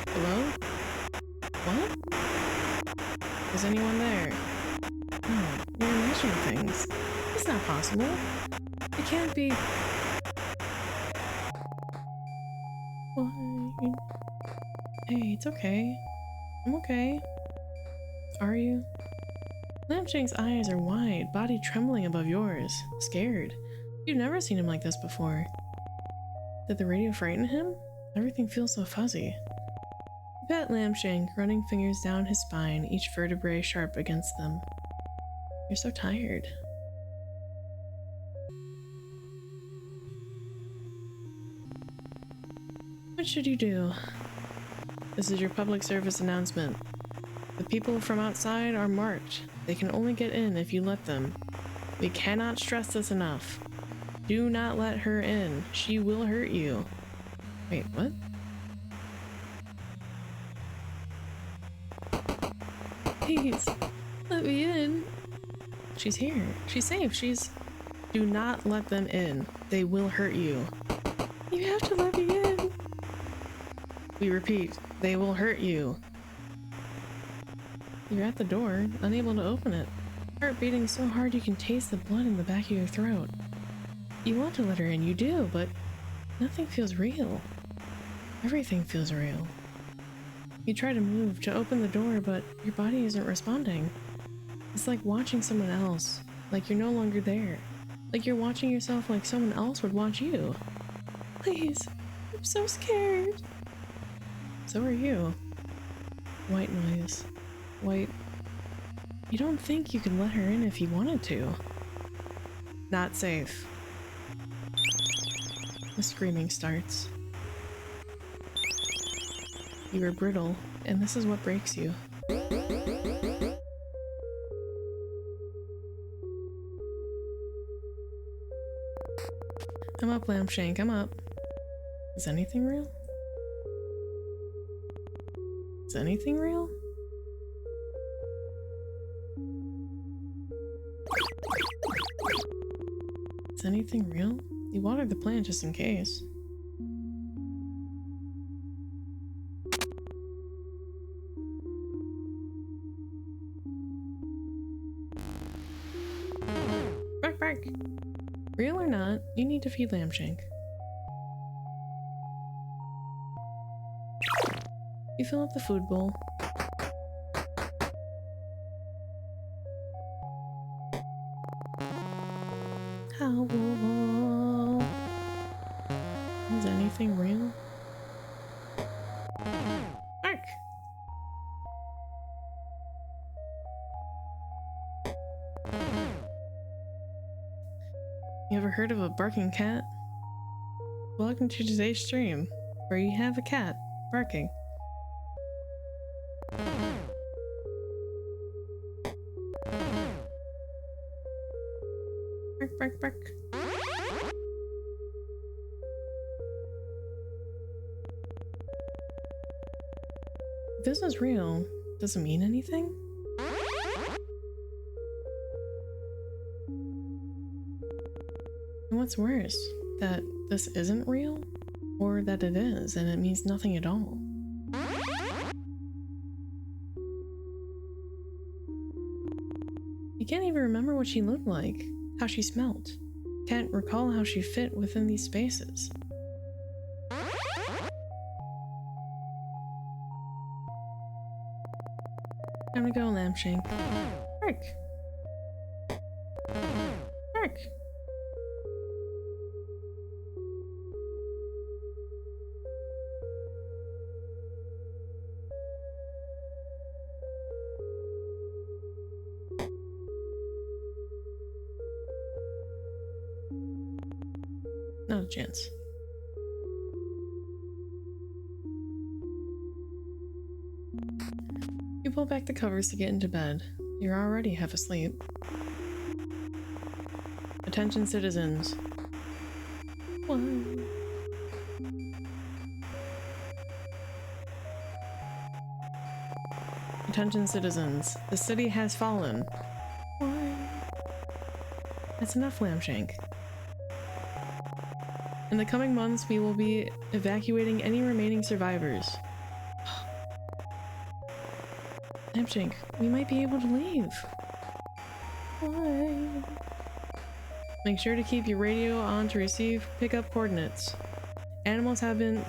Hello? What? Is anyone there? No, you're imagining things. It's not possible. It can't be. Why? Hey, it's okay. I'm okay. Are you? Lambshank's eyes are wide, body trembling above yours. Scared. You've never seen him like this before. Did the radio frighten him? Everything feels so fuzzy. You pat Lambshank, running fingers down his spine, each vertebrae sharp against them. You're so tired. What should you do? This is your public service announcement. The people from outside are marked. They can only get in if you let them. We cannot stress this enough. Do not let her in. She will hurt you. Wait, what? Please, let me in. She's here. She's safe. Do not let them in. They will hurt you. You have to let me in. We repeat, they will hurt you. You're at the door, unable to open it. Heart beating so hard you can taste the blood in the back of your throat. You want to let her in, you do, but nothing feels real. Everything feels real. You try to move, to open the door, but your body isn't responding. It's like watching someone else, like you're no longer there. Like you're watching yourself like someone else would watch you. Please, I'm so scared. So are you. White noise. White. You don't think you could let her in if you wanted to. Not safe. The screaming starts. You are brittle, and this is what breaks you. I'm up, Lampshank, I'm up. Is anything real? Is anything real? Is anything real? You watered the plant just in case. Bark, bark. Real or not, you need to feed Lampshank. You fill up the food bowl. Howl. Is anything real? Bark! You ever heard of a barking cat? Welcome to today's stream, where you have a cat barking. Bark, bark, bark. If this is real, does it mean anything? And what's worse, that this isn't real? Or that it is, and it means nothing at all? You can't even remember what she looked like, how she smelt. Can't recall how she fit within these spaces. Time to go, Lampshank. Bark! Bark! Not a chance. You pull back the covers to get into bed. You're already half asleep. Attention citizens. What? Attention citizens. The city has fallen. What? That's enough, Lampshank. In the coming months, we will be evacuating any remaining survivors. Lampshank, we might be able to leave. Why? Make sure to keep your radio on to receive pickup coordinates. Animals have been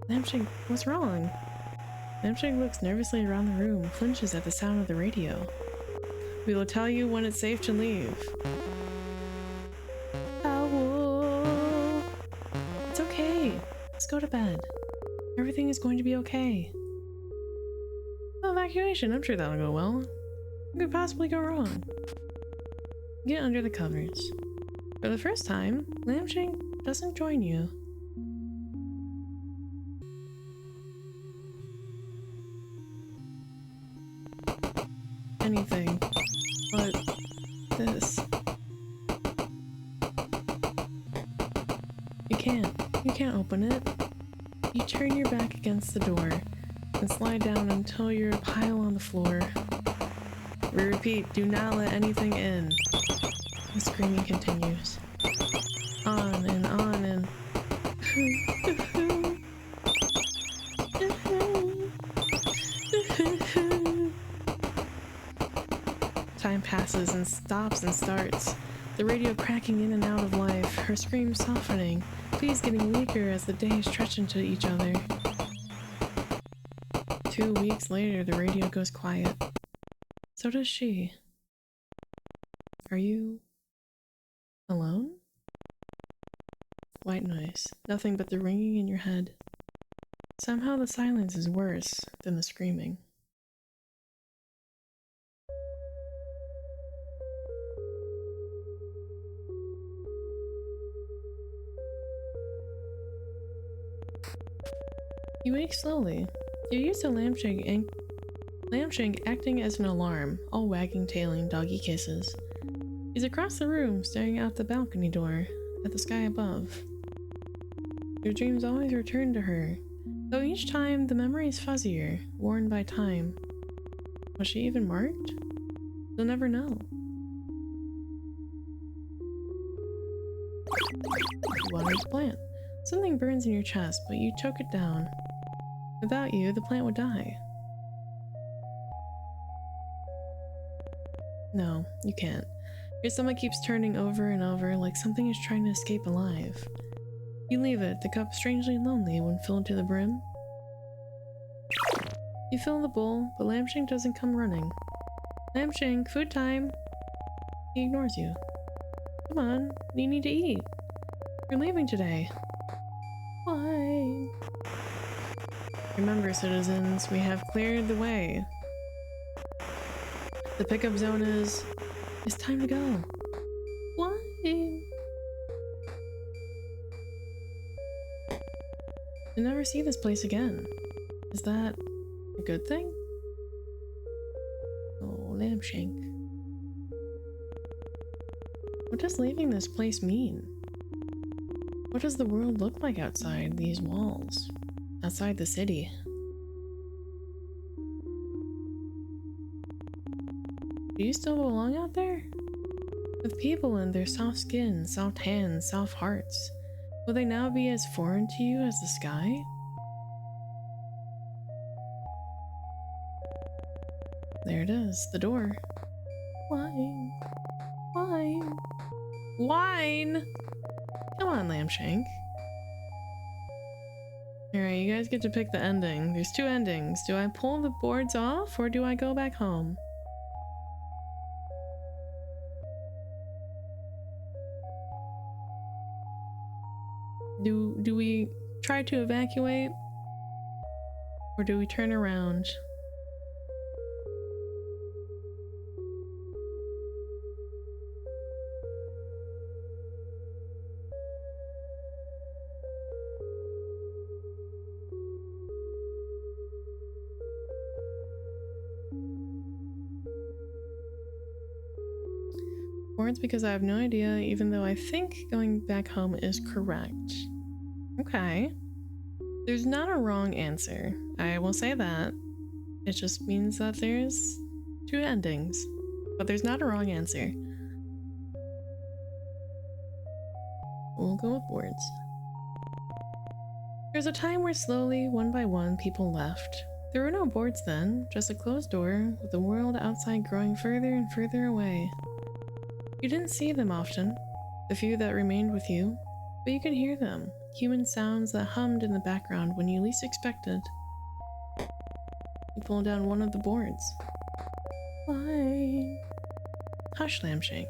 Lampshank, what's wrong? Lampshank looks nervously around the room, flinches at the sound of the radio. We will tell you when it's safe to leave. Owl. It's okay. Let's go to bed. Everything is going to be okay. Evacuation, I'm sure that'll go well. What could possibly go wrong? Get under the covers. For the first time, Lampshank doesn't join you. Anything but this. You can't open it. You turn your back against the door and slide down until you're a pile on the floor. We repeat, do not let anything in. The screaming continues. On and on and... Time passes and stops and starts. The radio cracking in and out of life, her screams softening, pleas getting weaker as the days stretch into each other. 2 weeks later, the radio goes quiet. So does she. Are you alone? White noise, nothing but the ringing in your head. Somehow the silence is worse than the screaming. You wake slowly. You're used to lampshade acting as an alarm, all wagging tail and doggy kisses. He's across the room, staring out the balcony door at the sky above. Your dreams always return to her, though each time the memory is fuzzier, worn by time. Was she even marked? You'll never know. You water the plant. Something burns in your chest, but you choke it down. Without you, the plant would die. No, you can't. Your stomach keeps turning over and over like something is trying to escape alive. You leave it, the cup strangely lonely when filled to the brim. You fill the bowl, but Lampshank doesn't come running. Lampshank, food time! He ignores you. Come on, you need to eat. You're leaving today. Why? Remember, citizens, we have cleared the way. The pickup zone is... It's time to go. Why? You'll never see this place again. Is that a good thing? Oh, Lampshank. What does leaving this place mean? What does the world look like outside these walls? Outside the city? Do you still belong out there? With people in their soft skin, soft hands, soft hearts, will they now be as foreign to you as the sky? There it is, the door. Wine. Wine. Wine! Come on, Lampshank. Alright, you guys get to pick the ending. There's 2 endings. Do I pull the boards off or do I go back home? Do we try to evacuate? Or do we turn around? Boards because I have no idea, even though I think going back home is correct. Okay. There's not a wrong answer. I will say that. It just means that there's 2 endings. But there's not a wrong answer. We'll go with boards. There's a time where slowly, one by one, people left. There were no boards then, just a closed door, with the world outside growing further and further away. You didn't see them often, the few that remained with you, but you could hear them, human sounds that hummed in the background when you least expected. You pulled down one of the boards. Why? Hush, Lampshank.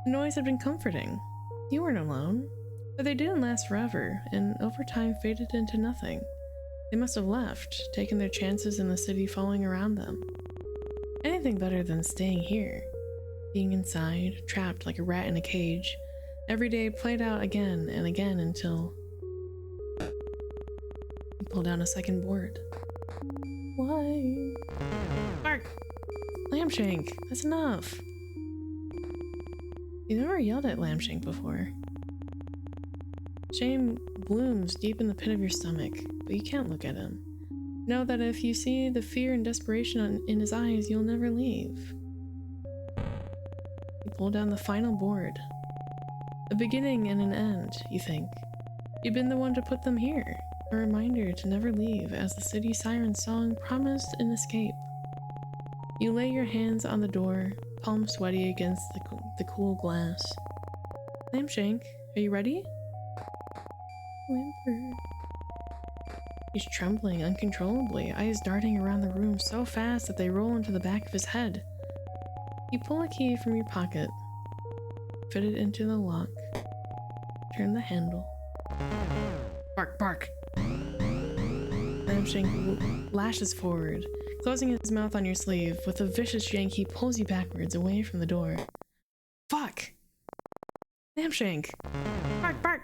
The noise had been comforting. You weren't alone, but they didn't last forever, and over time faded into nothing. They must have left, taken their chances in the city falling around them. Anything better than staying here. Being inside, trapped like a rat in a cage, Every day played out again and again until you pull down a second board. Why? Bark! Lambshank, that's enough. You've never yelled at Lambshank before. Shame blooms deep in the pit of your stomach, but you can't look at him. Know that if you see the fear and desperation in his eyes, you'll never leave. You pull down the final board. A beginning and an end, you think. You've been the one to put them here. A reminder to never leave, as the city siren's song promised an escape. You lay your hands on the door, palms sweaty against the cool glass. Lambshank, are you ready? Whimper. He's trembling uncontrollably, eyes darting around the room so fast that they roll into the back of his head. You pull a key from your pocket, fit it into the lock, turn the handle. Bark, bark! Lambshank lashes forward, closing his mouth on your sleeve. With a vicious yank, he pulls you backwards away from the door. Fuck! Lambshank! Bark, bark!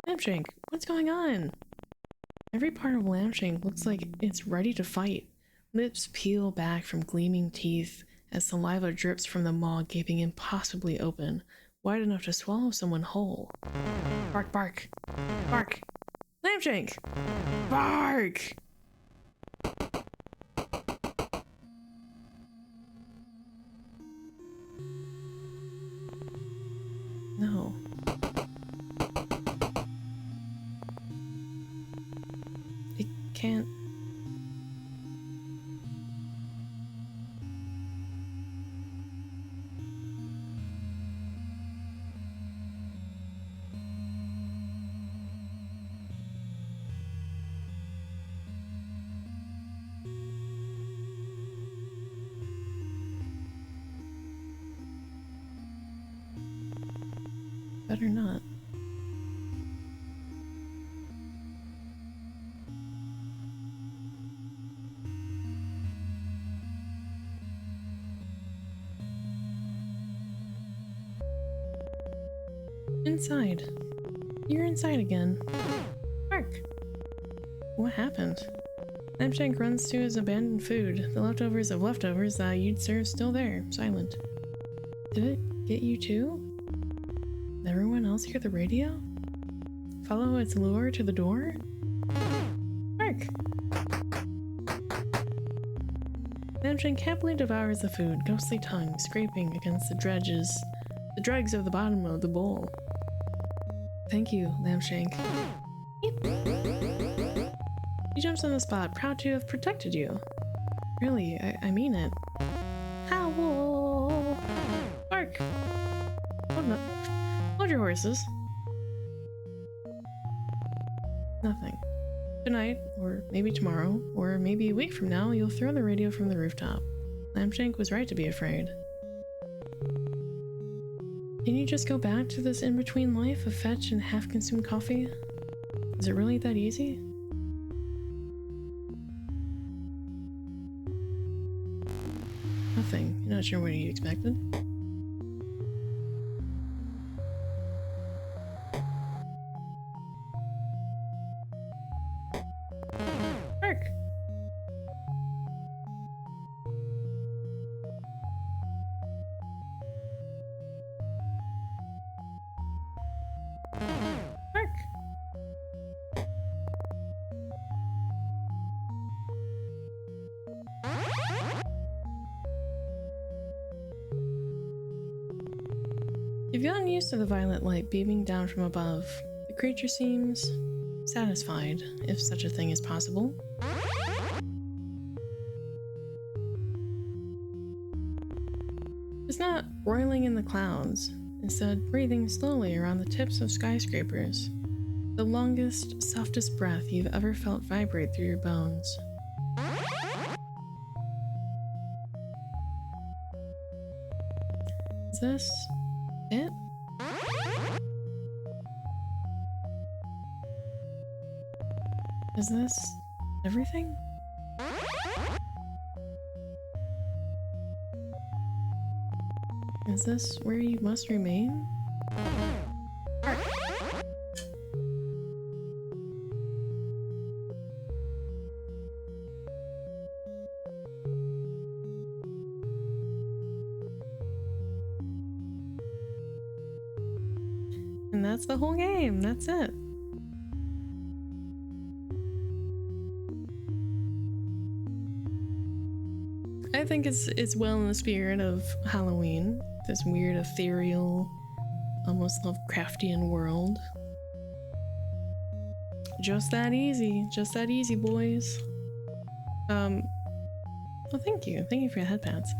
Lambshank, what's going on? Every part of Lambshank looks like it's ready to fight. Lips peel back from gleaming teeth as saliva drips from the maw gaping impossibly open, wide enough to swallow someone whole. Bark, bark! Bark! Lambshank! Bark! No. It can't. Better not. Inside. You're inside again. Mark! What happened? Lambshank runs to his abandoned food, the leftovers of leftovers that you'd served still there, silent. Did it get you too? Did everyone else hear the radio? Follow its lure to the door? Mark! Lambshank happily devours the food, ghostly tongue scraping against the dregs of the bottom of the bowl. Thank you, Lambshank. He jumps on the spot, proud to have protected you. Really, I mean it. Howl! Bark! Hold your horses. Nothing. Tonight, or maybe tomorrow, or maybe a week from now, you'll throw the radio from the rooftop. Lambshank was right to be afraid. Can you just go back to this in-between life of fetch and half-consumed coffee? Is it really that easy? Nothing. You're not sure what you expected? Bark! Bark! You've gotten used to the violet light beaming down from above. The creature seems satisfied, if such a thing is possible. It's not roiling in the clouds, instead breathing slowly around the tips of skyscrapers. The longest, softest breath you've ever felt vibrate through your bones. Is this it? Is this everything? Is this where you must remain? And that's the whole game. That's it. I think it's well in the spirit of Halloween. This weird, ethereal, almost Lovecraftian world. Just that easy, boys. Well, thank you for your headpats.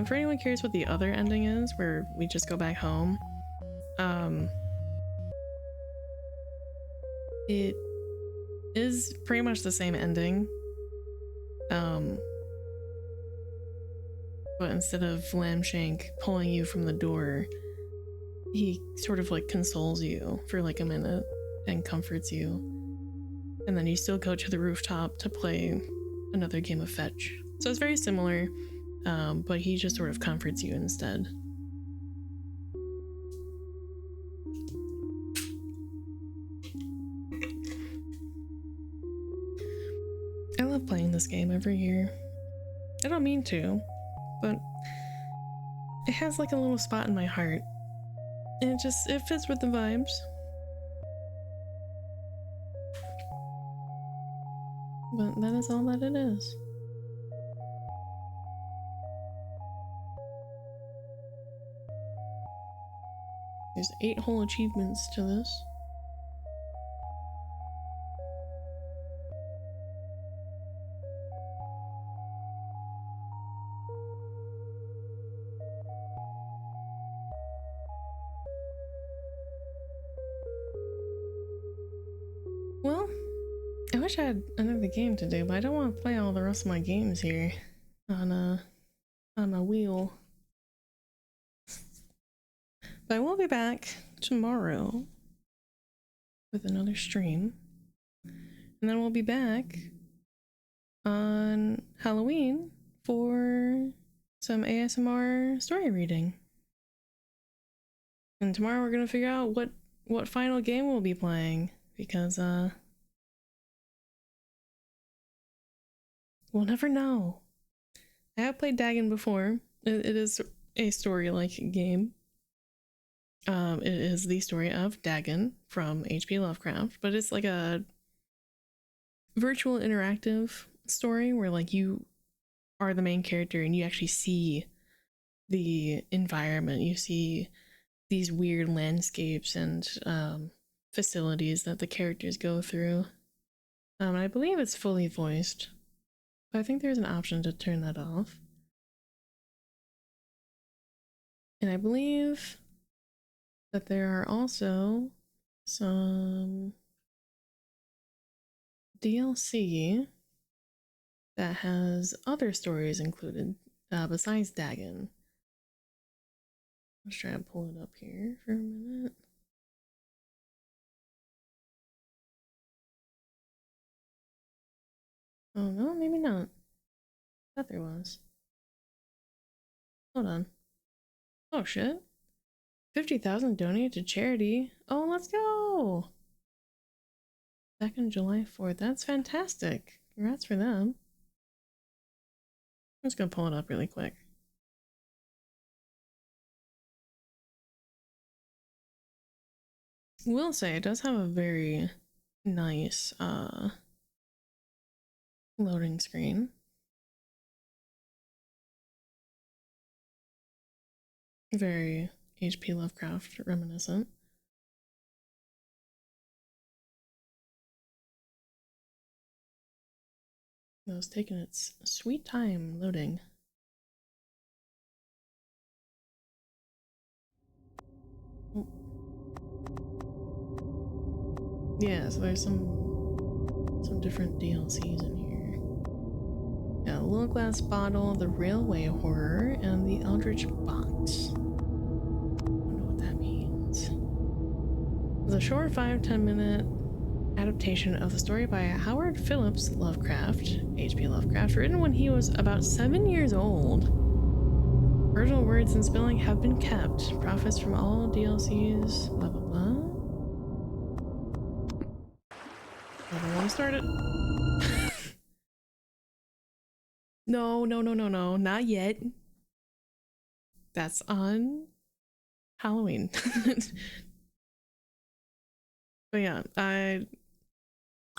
For anyone curious what the other ending is, where we just go back home, it is pretty much the same ending. But instead of Lambshank pulling you from the door, he sort of like consoles you for like a minute and comforts you. And then you still go to the rooftop to play another game of fetch. So it's very similar, but he just sort of comforts you instead. I love playing this game every year. I don't mean to, but it has like a little spot in my heart. And it fits with the vibes. But that is all that it is. There's 8 whole achievements to this. Well, I wish I had another game to do, but I don't want to play all the rest of my games here on my wheel. But I will be back tomorrow with another stream. And then we'll be back on Halloween for some ASMR story reading. And tomorrow we're gonna figure out what final game we'll be playing, because we'll never know. I have played Dagon before. It is a story-like game. It is the story of Dagon from H.P. Lovecraft, but it's like a virtual interactive story where like you are the main character and you actually see the environment. You see these weird landscapes and facilities that the characters go through. I believe it's fully voiced, but I think there's an option to turn that off. And I believe that there are also some DLC that has other stories included besides Dagon. Let's try to pull it up here for a minute. Oh no, maybe not. I thought there was. Hold on. Oh shit. 50,000 donated to charity. Oh, let's go! Back on July 4th. That's fantastic. Congrats for them. I'm just gonna pull it up really quick. Will say it does have a very nice loading screen. Very H.P. Lovecraft reminiscent. It was taking its sweet time loading. Oh. Yeah, so there's some different DLCs in here. Yeah, Little Glass Bottle, the Railway Horror, and the Eldritch Box. I don't know what that means. It's a short 5-10 minute adaptation of the story by Howard Phillips Lovecraft, H.P. Lovecraft, written when he was about 7 years old. Original words and spelling have been kept. Profits from all DLCs, blah blah blah. I don't want to start it. No, not yet. That's on Halloween. But yeah,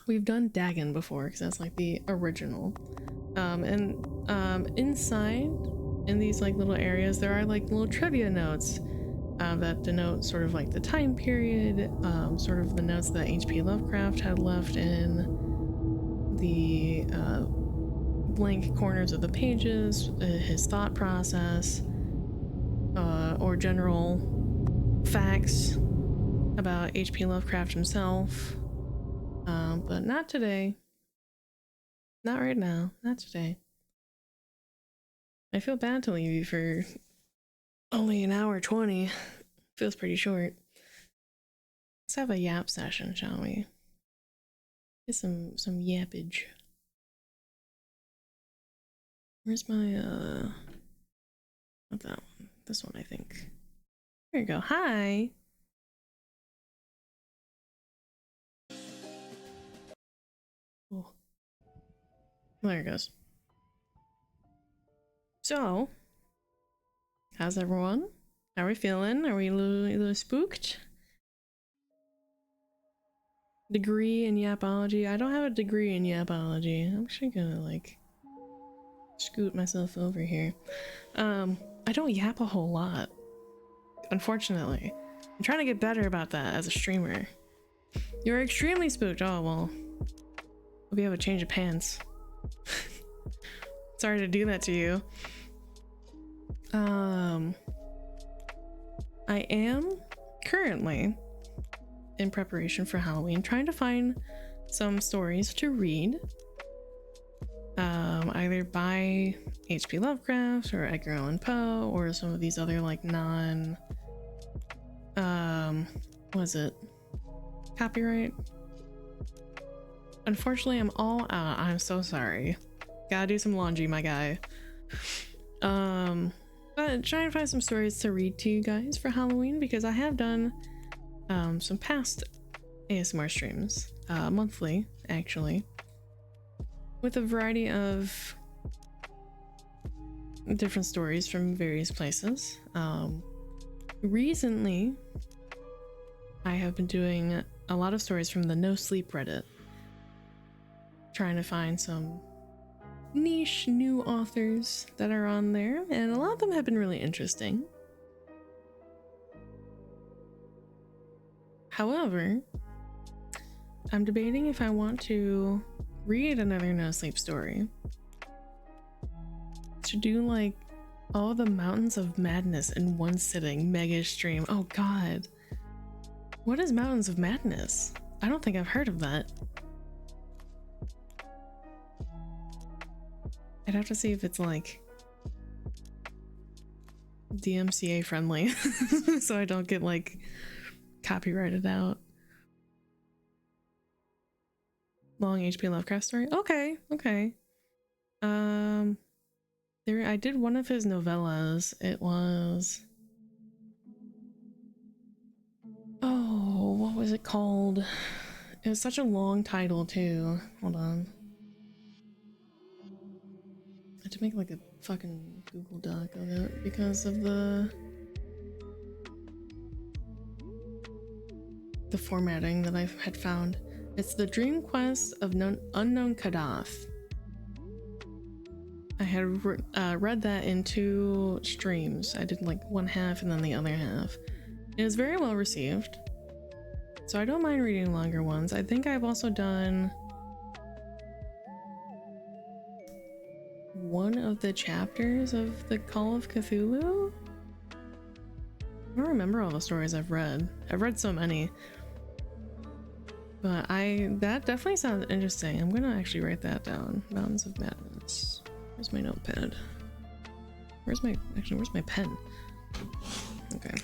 we've done Dagon before because that's like the original. Inside in these like little areas there are like little trivia notes that denote sort of like the time period, sort of the notes that H.P. Lovecraft had left in the blank corners of the pages, his thought process, or general facts about H.P. Lovecraft himself. But not today. Not right now. Not today. I feel bad to leave you for only an hour 20. Feels pretty short. Let's have a yap session, shall we? Get some yappage. Where's my not that one. This one, I think. There you go. Hi. Oh. There it goes. So, how's everyone? How are we feeling? Are we a little spooked? Degree in yapology? I don't have a degree in yapology. I'm actually gonna like scoot myself over here. I don't yap a whole lot, unfortunately. I'm trying to get better about that as a streamer. You're extremely spooked. Oh well. Hope you have a change of pants. Sorry to do that to you. I am currently in preparation for Halloween, trying to find some stories to read. Either by H.P. Lovecraft or Edgar Allan Poe or some of these other like what is it? Copyright? Unfortunately, I'm all out. I'm so sorry. Gotta do some laundry, my guy. But trying to find some stories to read to you guys for Halloween because I have done some past ASMR streams, monthly actually, with a variety of different stories from various places. Recently, I have been doing a lot of stories from the No Sleep Reddit, trying to find some niche new authors that are on there, and a lot of them have been really interesting. However, I'm debating if I want to read another No Sleep story, to do like all the Mountains of Madness in one sitting mega stream. Oh god, what is Mountains of Madness? I don't think I've heard of that. I'd have to see if it's like DMCA friendly so I don't get like copyrighted out. Long H.P. Lovecraft story? Okay. I did one of his novellas. It was, oh, what was it called? It was such a long title too. Hold on. I had to make like a fucking Google Doc of it because of the formatting that I had found. It's The Dream Quest of Unknown Kadath. I had read that in 2 streams. I did like one half and then the other half. It was very well received, so I don't mind reading longer ones. I think I've also done one of the chapters of the Call of Cthulhu. I don't remember all the stories I've read. I've read so many, but that definitely sounds interesting. I'm gonna actually write that down. Mountains of Madness. Where's my notepad? Where's my pen? Okay.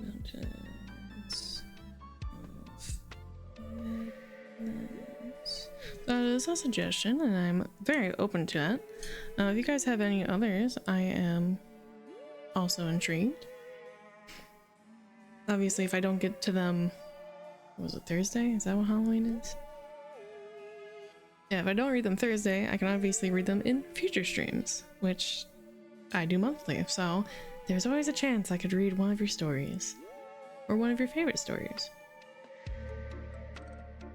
Mountains of Madness. That is a suggestion, and I'm very open to that. If you guys have any others, I am also intrigued. Obviously, if I don't get to them, was it Thursday? Is that what Halloween is? Yeah, if I don't read them Thursday, I can obviously read them in future streams, which I do monthly. So there's always a chance I could read one of your stories. Or one of your favorite stories.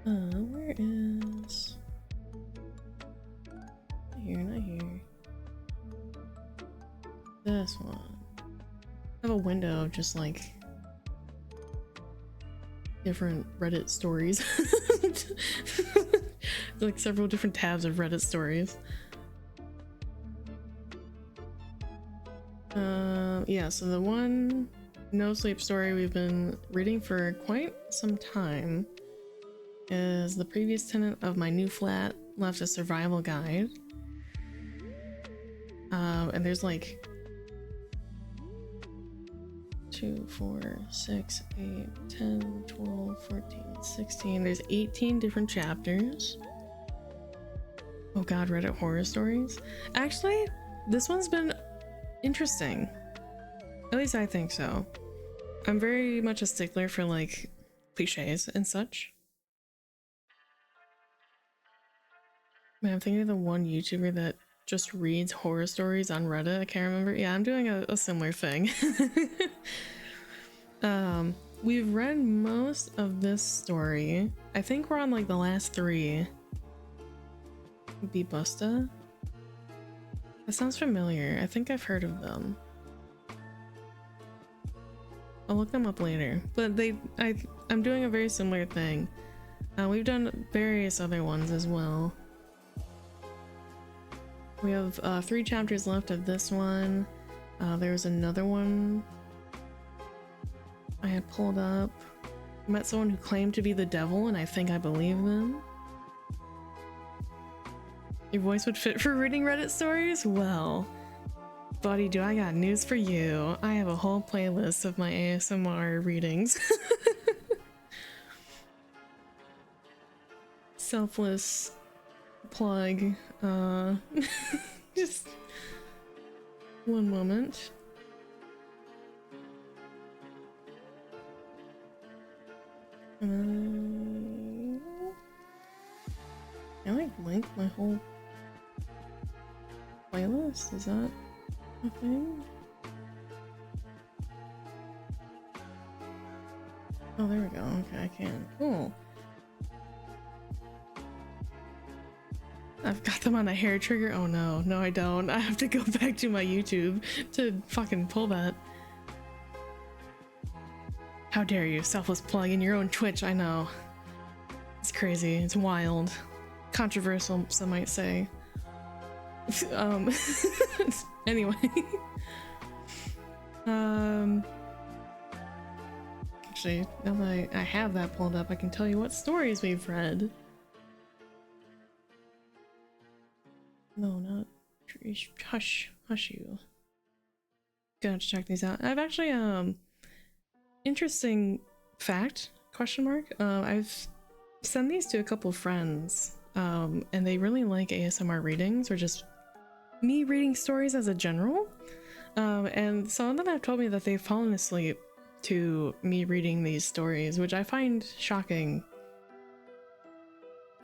Where is... Not here, not here. This one. I have a window of just like different Reddit stories. Like several different tabs of Reddit stories. Yeah, so the one no sleep story we've been reading for quite some time is the previous tenant of my new flat left a survival guide. And there's like 2, 4, 6, 8, 10, 12, 14, 16. There's 18 different chapters. Oh god, Reddit horror stories. Actually, this one's been interesting. At least I think so. I'm very much a stickler for like cliches and such. Man, I'm thinking of the one YouTuber that just reads horror stories on Reddit. I can't remember. Yeah, I'm doing a similar thing. We've read most of this story. I think we're on like the last 3. Be Busta. That sounds familiar. I think I've heard of them. I'll look them up later. But I'm doing a very similar thing. We've done various other ones as well. We have 3 chapters left of this one. There's another one I had pulled up. I met someone who claimed to be the devil, and I think I believe them. Your voice would fit for reading Reddit stories? Well, buddy, do I got news for you. I have a whole playlist of my ASMR readings. Selfless plug. Just one moment. Can I like link my whole playlist? Is that a thing? Oh, there we go. Okay, I can. Cool. I've got them on a hair trigger. Oh no, no I don't. I have to go back to my YouTube to fucking pull that. How dare you, selfless plug in your own Twitch, I know. It's crazy, it's wild. Controversial, some might say. Anyway. Actually, now that I have that pulled up, I can tell you what stories we've read. No, not hush you. Gotta check these out. I've actually interesting fact, question mark. I've sent these to a couple friends, and they really like ASMR readings or just me reading stories as a general. And some of them have told me that they've fallen asleep to me reading these stories, which I find shocking.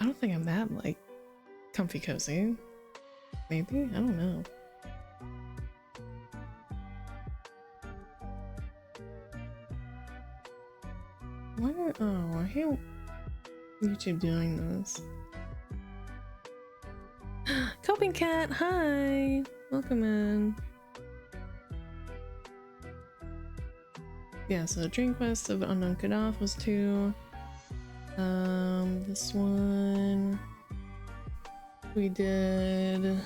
I don't think I'm that like comfy cozy. Maybe? I don't know. Oh, I hate YouTube doing this. Coping Cat, hi! Welcome in. Yeah, so Dream Quest of Unknown Cutoff was 2. This one... We did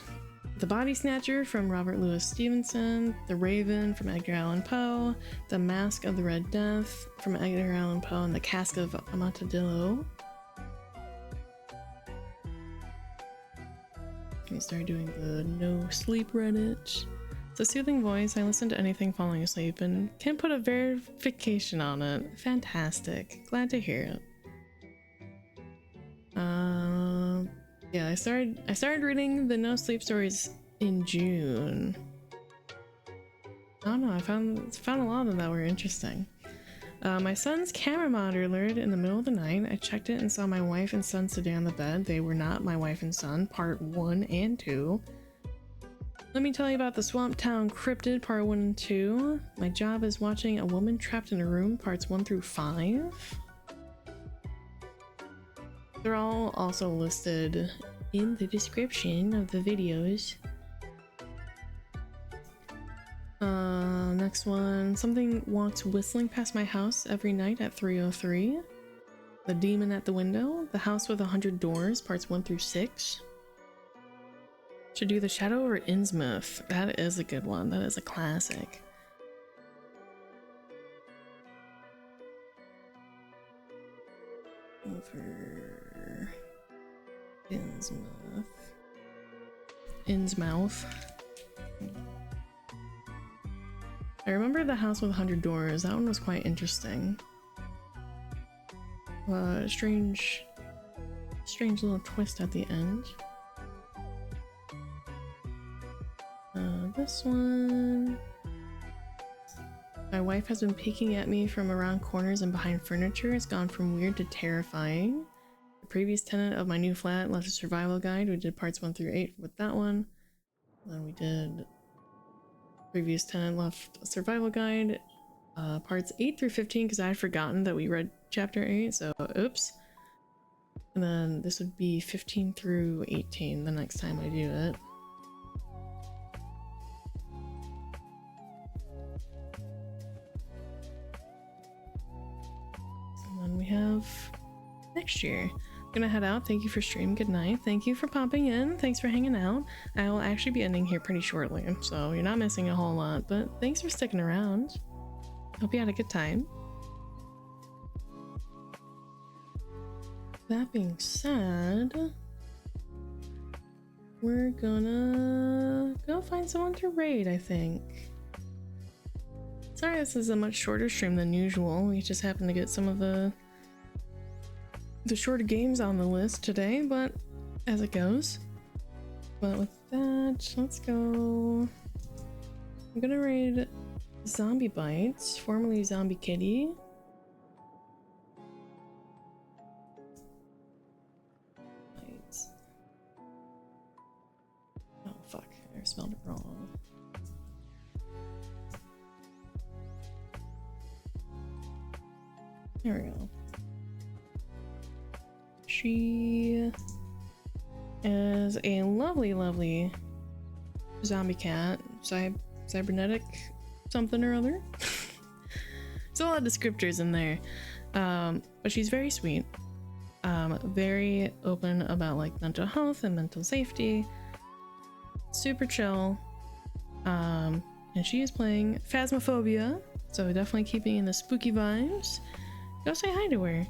The Body Snatcher from Robert Louis Stevenson, The Raven from Edgar Allan Poe, The Mask of the Red Death from Edgar Allan Poe, and The Cask of Amontillado. We started doing the no sleep Reddit. It's a soothing voice. I listen to anything falling asleep and can put a verification on it. Fantastic. Glad to hear it. Yeah, I started reading the no sleep stories in June. I don't know, I found a lot of them that were interesting. My son's camera monitor alerted in the middle of the night. I checked it and saw my wife and son sitting on the bed. They were not my wife and son, part 1 and 2. Let me tell you about the Swamp Town Cryptid, part 1 and 2. My job is watching a woman trapped in a room, parts 1 through 5. They're all also listed in the description of the videos. Next one. Something walks whistling past my house every night at 3:03. The Demon at the Window. The House with 100 Doors, parts 1 through 6. Should do The Shadow over Innsmouth. That is a good one. That is a classic. Over Innsmouth. I remember The House with 100 Doors. That one was quite interesting. Strange little twist at the end. This one. My wife has been peeking at me from around corners and behind furniture. It's gone from weird to terrifying. The previous tenant of my new flat left a survival guide. We did parts 1 through 8 with that one. Then we did previous tenant left a survival guide, parts 8 through 15 because I had forgotten that we read chapter 8, so oops. And then this would be 15 through 18 the next time I do it. And then we have next year. I'm gonna head out. Thank you for streaming. Good night. Thank you for popping in. Thanks for hanging out. I will actually be ending here pretty shortly, so you're not missing a whole lot, but thanks for sticking around. Hope you had a good time. That being said, we're gonna go find someone to raid, I think. Sorry this is a much shorter stream than usual. We just happened to get some of the shorter games on the list today, but as it goes. But with that, let's go. I'm gonna raid Zombie Bites, formerly Zombie Kitty. Bites. Oh fuck, I spelled it wrong. There we go. She is a lovely zombie cat, cybernetic something or other. There's a lot of descriptors in there, but she's very sweet, very open about like mental health and mental safety, super chill, and she is playing Phasmophobia, so definitely keeping in the spooky vibes. Go say hi to her.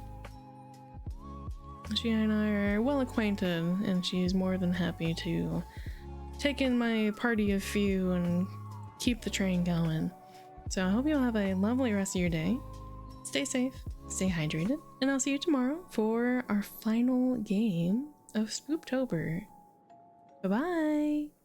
She and I are well acquainted, and she's more than happy to take in my party of few and keep the train going. So I hope you'll have a lovely rest of your day. Stay safe, stay hydrated, and I'll see you tomorrow for our final game of Spooptober. Bye-bye!